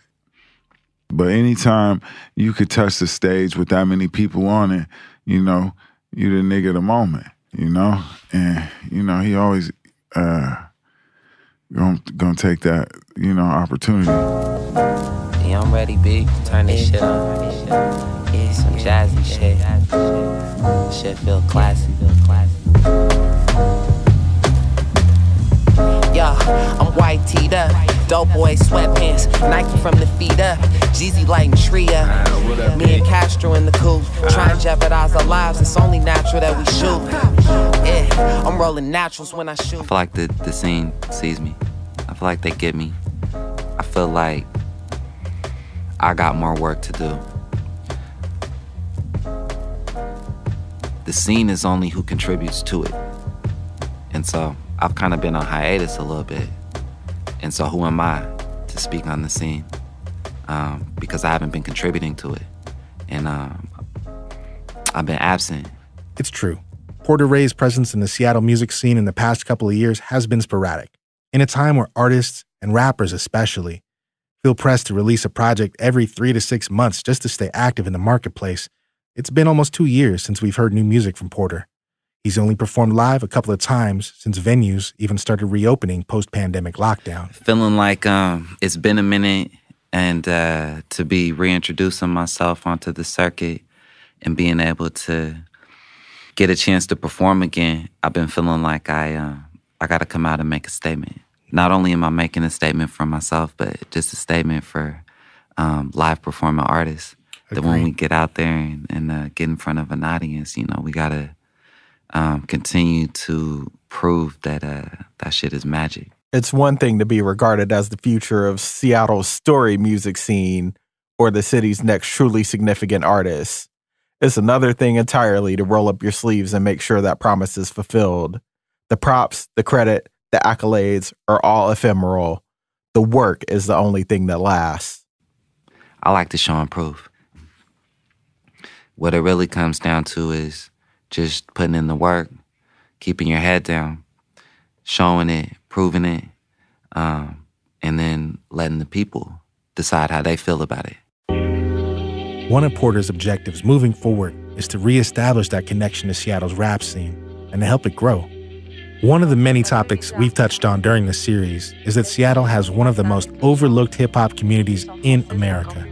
But anytime you could touch the stage with that many people on it, you know, you the nigga of the moment, you know? And, you know, he always gonna take that, you know, opportunity. Yeah, I'm ready, B. Turn this shit on. Yeah, some jazzy shit. Shit feel classy. Yeah, I'm white teed up. Dope boy sweatpants. Nike from the feet up. Jeezy lighting tree up. Me and Castro in the coupe. Try and jeopardize our lives. It's only natural that we shoot. Yeah, I'm rolling naturals when I shoot. I feel like the scene sees me. I feel like they get me. I feel like I got more work to do. The scene is only who contributes to it. And so I've kind of been on hiatus a little bit. And so who am I to speak on the scene? Because I haven't been contributing to it. And I've been absent. It's true. Porter Ray's presence in the Seattle music scene in the past couple of years has been sporadic. In a time where artists, and rappers especially, feel pressed to release a project every 3 to 6 months just to stay active in the marketplace, it's been almost 2 years since we've heard new music from Porter. He's only performed live a couple of times since venues even started reopening post-pandemic lockdown. Feeling like it's been a minute, and to be reintroducing myself onto the circuit and being able to get a chance to perform again, I've been feeling like I got to come out and make a statement. Not only am I making a statement for myself, but just a statement for live performing artists. Agreed. That when we get out there and get in front of an audience, you know, we got to continue to prove that that shit is magic. It's one thing to be regarded as the future of Seattle's story music scene or the city's next truly significant artist. It's another thing entirely to roll up your sleeves and make sure that promise is fulfilled. The props, the credit, the accolades are all ephemeral. The work is the only thing that lasts. I like to show and prove. What it really comes down to is just putting in the work, keeping your head down, showing it, proving it, and then letting the people decide how they feel about it. One of Porter's objectives moving forward is to reestablish that connection to Seattle's rap scene and to help it grow. One of the many topics we've touched on during this series is that Seattle has one of the most overlooked hip-hop communities in America.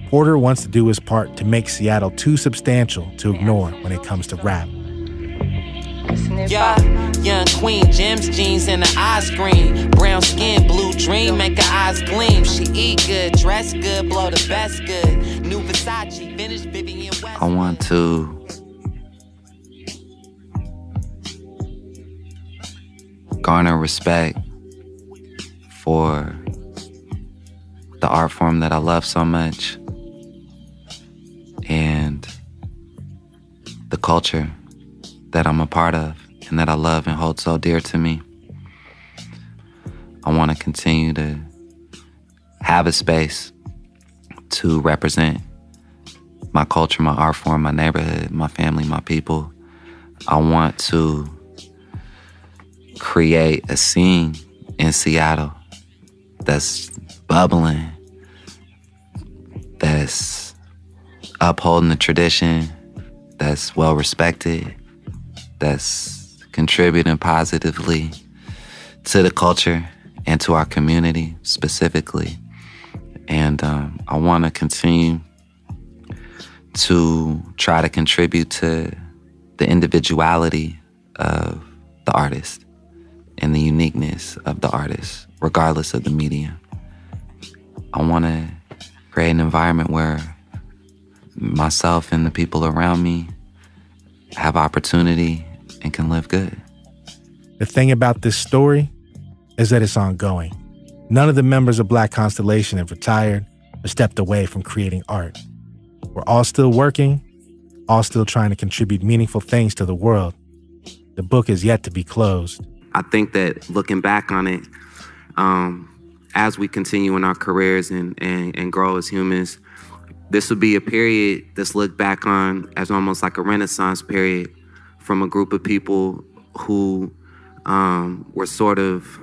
Porter wants to do his part to make Seattle too substantial to ignore when it comes to rap. Yeah, young queen, gems, jeans, and her eyes green. Brown skin, blue dream, make her eyes gleam. She eat good, dress good, blow the best good. New Versace, vintage Vivienne West. I want to garner respect for the art form that I love so much and the culture that I'm a part of and that I love and hold so dear to me. I want to continue to have a space to represent my culture, my art form, my neighborhood, my family, my people. I want to create a scene in Seattle that's bubbling, that's upholding the tradition, that's well respected, that's contributing positively to the culture and to our community specifically. And I want to continue to try to contribute to the individuality of the artist and the uniqueness of the artist, regardless of the medium. I want to create an environment where myself and the people around me have opportunity and can live good. The thing about this story is that it's ongoing. None of the members of Black Constellation have retired or stepped away from creating art. We're all still working, all still trying to contribute meaningful things to the world. The book is yet to be closed. I think that looking back on it, as we continue in our careers and grow as humans, this would be a period that's looked back on as almost like a Renaissance period from a group of people who were sort of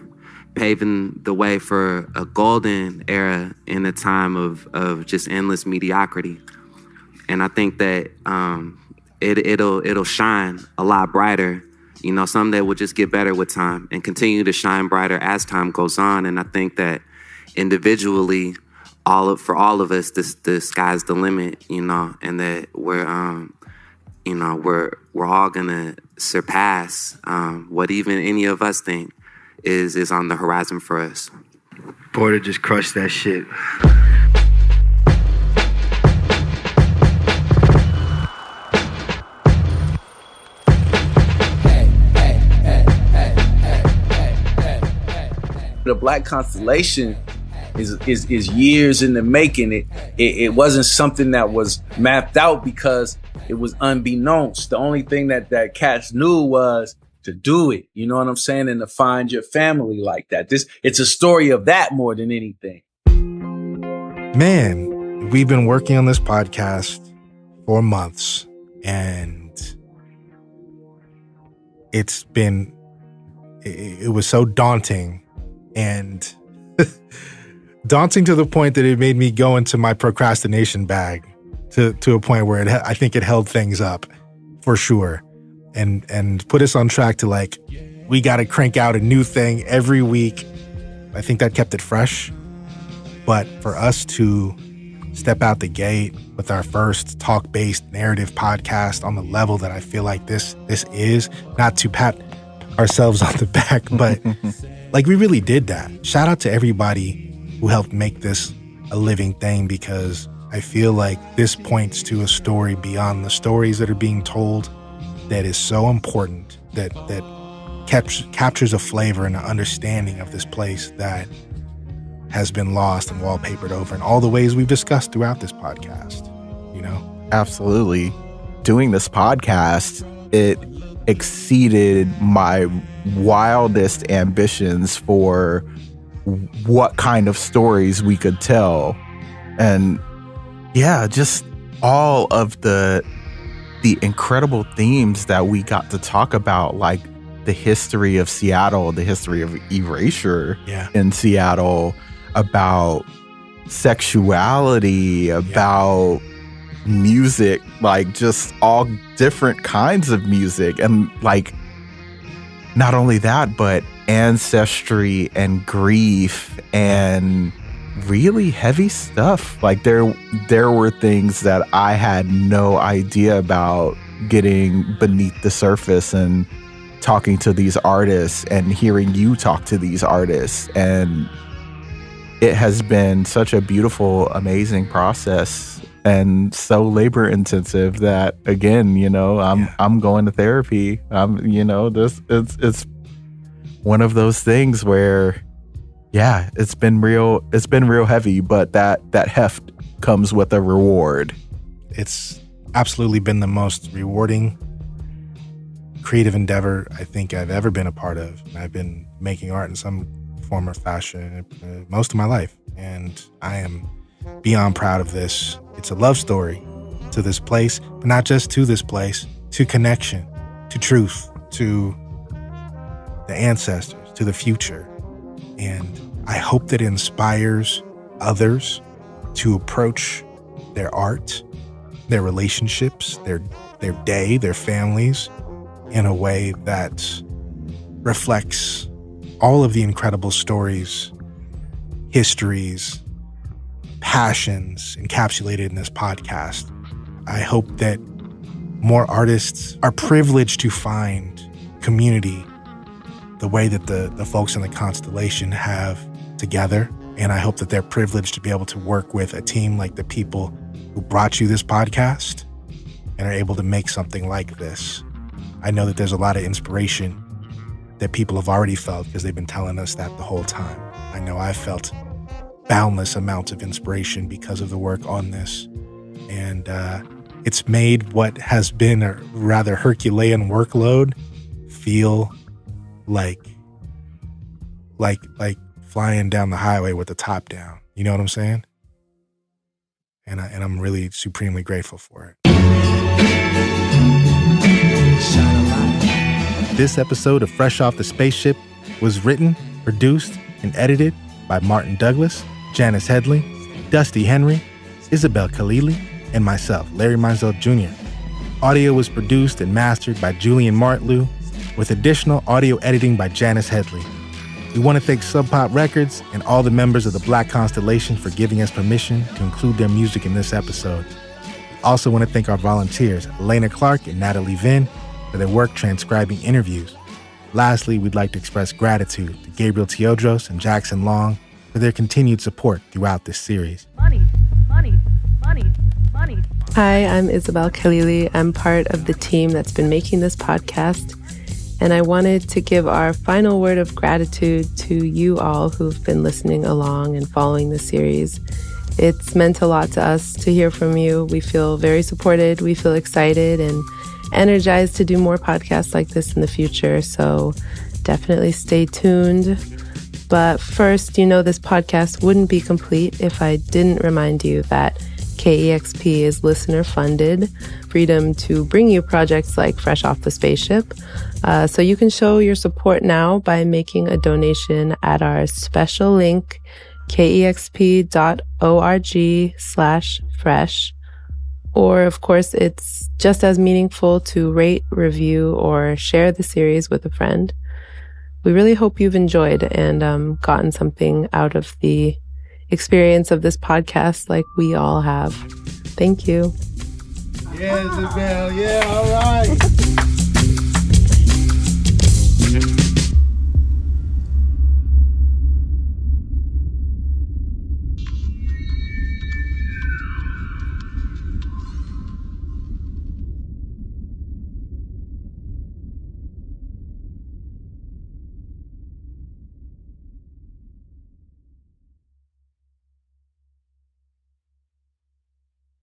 paving the way for a golden era in a time of just endless mediocrity. And I think that it'll shine a lot brighter. You know, someday we'll just get better with time and continue to shine brighter as time goes on. And I think that individually, for all of us, the sky's the limit, you know, and that we're all gonna surpass what even any of us think is on the horizon for us. Porter just crushed that shit. The Black Constellation is years in the making. It wasn't something that was mapped out because it was unbeknownst. The only thing that cats knew was to do it. You know what I'm saying? And to find your family like that. It's a story of that more than anything. Man, we've been working on this podcast for months, and it was so daunting, and daunting to the point that it made me go into my procrastination bag to a point where I think it held things up for sure, and put us on track to like, we got to crank out a new thing every week. I think that kept it fresh. But for us to step out the gate with our first talk-based narrative podcast on the level that I feel like this is, not to pat ourselves on the back, but like, we really did that. Shout out to everybody who helped make this a living thing, because I feel like this points to a story beyond the stories that are being told that is so important, that captures a flavor and an understanding of this place that has been lost and wallpapered over in all the ways we've discussed throughout this podcast, you know? Absolutely. Doing this podcast, it exceeded my wildest ambitions for what kind of stories we could tell. And yeah, just all of the incredible themes that we got to talk about, like the history of Seattle, the history of erasure Yeah. in Seattle, about sexuality, about music, like just all different kinds of music. And like, not only that, but ancestry and grief and really heavy stuff. Like there were things that I had no idea about getting beneath the surface and talking to these artists and hearing you talk to these artists. And it has been such a beautiful, amazing process and so labor intensive that, again, you know, I'm going to therapy. It's one of those things where, yeah, it's been real heavy, but that heft comes with a reward. It's absolutely been the most rewarding creative endeavor I think I've ever been a part of. I've been making art in some form or fashion most of my life, and I am beyond proud of this. It's a love story to this place, but not just to this place, to connection, to truth, to the ancestors, to the future. And I hope that it inspires others to approach their art, their relationships, their day, their families in a way that reflects all of the incredible stories, histories, passions encapsulated in this podcast. I hope that more artists are privileged to find community the way that the folks in the Constellation have together. And I hope that they're privileged to be able to work with a team like the people who brought you this podcast and are able to make something like this. I know that there's a lot of inspiration that people have already felt because they've been telling us that the whole time. I know I've felt boundless amounts of inspiration because of the work on this. And it's made what has been a rather Herculean workload feel like flying down the highway with the top down. You know what I'm saying? And I'm really supremely grateful for it. This episode of Fresh Off the Spaceship was written, produced, and edited by Martin Douglas, Janice Headley, Dusty Henry, Isabel Khalili, and myself, Larry Mizell Jr. Audio was produced and mastered by Julian Martlew, with additional audio editing by Janice Headley. We want to thank Sub Pop Records and all the members of the Black Constellation for giving us permission to include their music in this episode. We also want to thank our volunteers, Elena Clark and Natalie Vinn, for their work transcribing interviews. Lastly, we'd like to express gratitude to Gabriel Teodros and Jackson Long for their continued support throughout this series. Money. Hi, I'm Isabel Khalili. I'm part of the team that's been making this podcast. And I wanted to give our final word of gratitude to you all who've been listening along and following the series. It's meant a lot to us to hear from you. We feel very supported. We feel excited and energized to do more podcasts like this in the future. So definitely stay tuned. But first, you know, this podcast wouldn't be complete if I didn't remind you that KEXP is listener-funded, freedom to bring you projects like Fresh Off the Spaceship. So you can show your support now by making a donation at our special link, kexp.org/fresh. Or, of course, it's just as meaningful to rate, review, or share the series with a friend. We really hope you've enjoyed and gotten something out of the experience of this podcast like we all have. Thank you. Yeah, Isabel. Yeah, all right.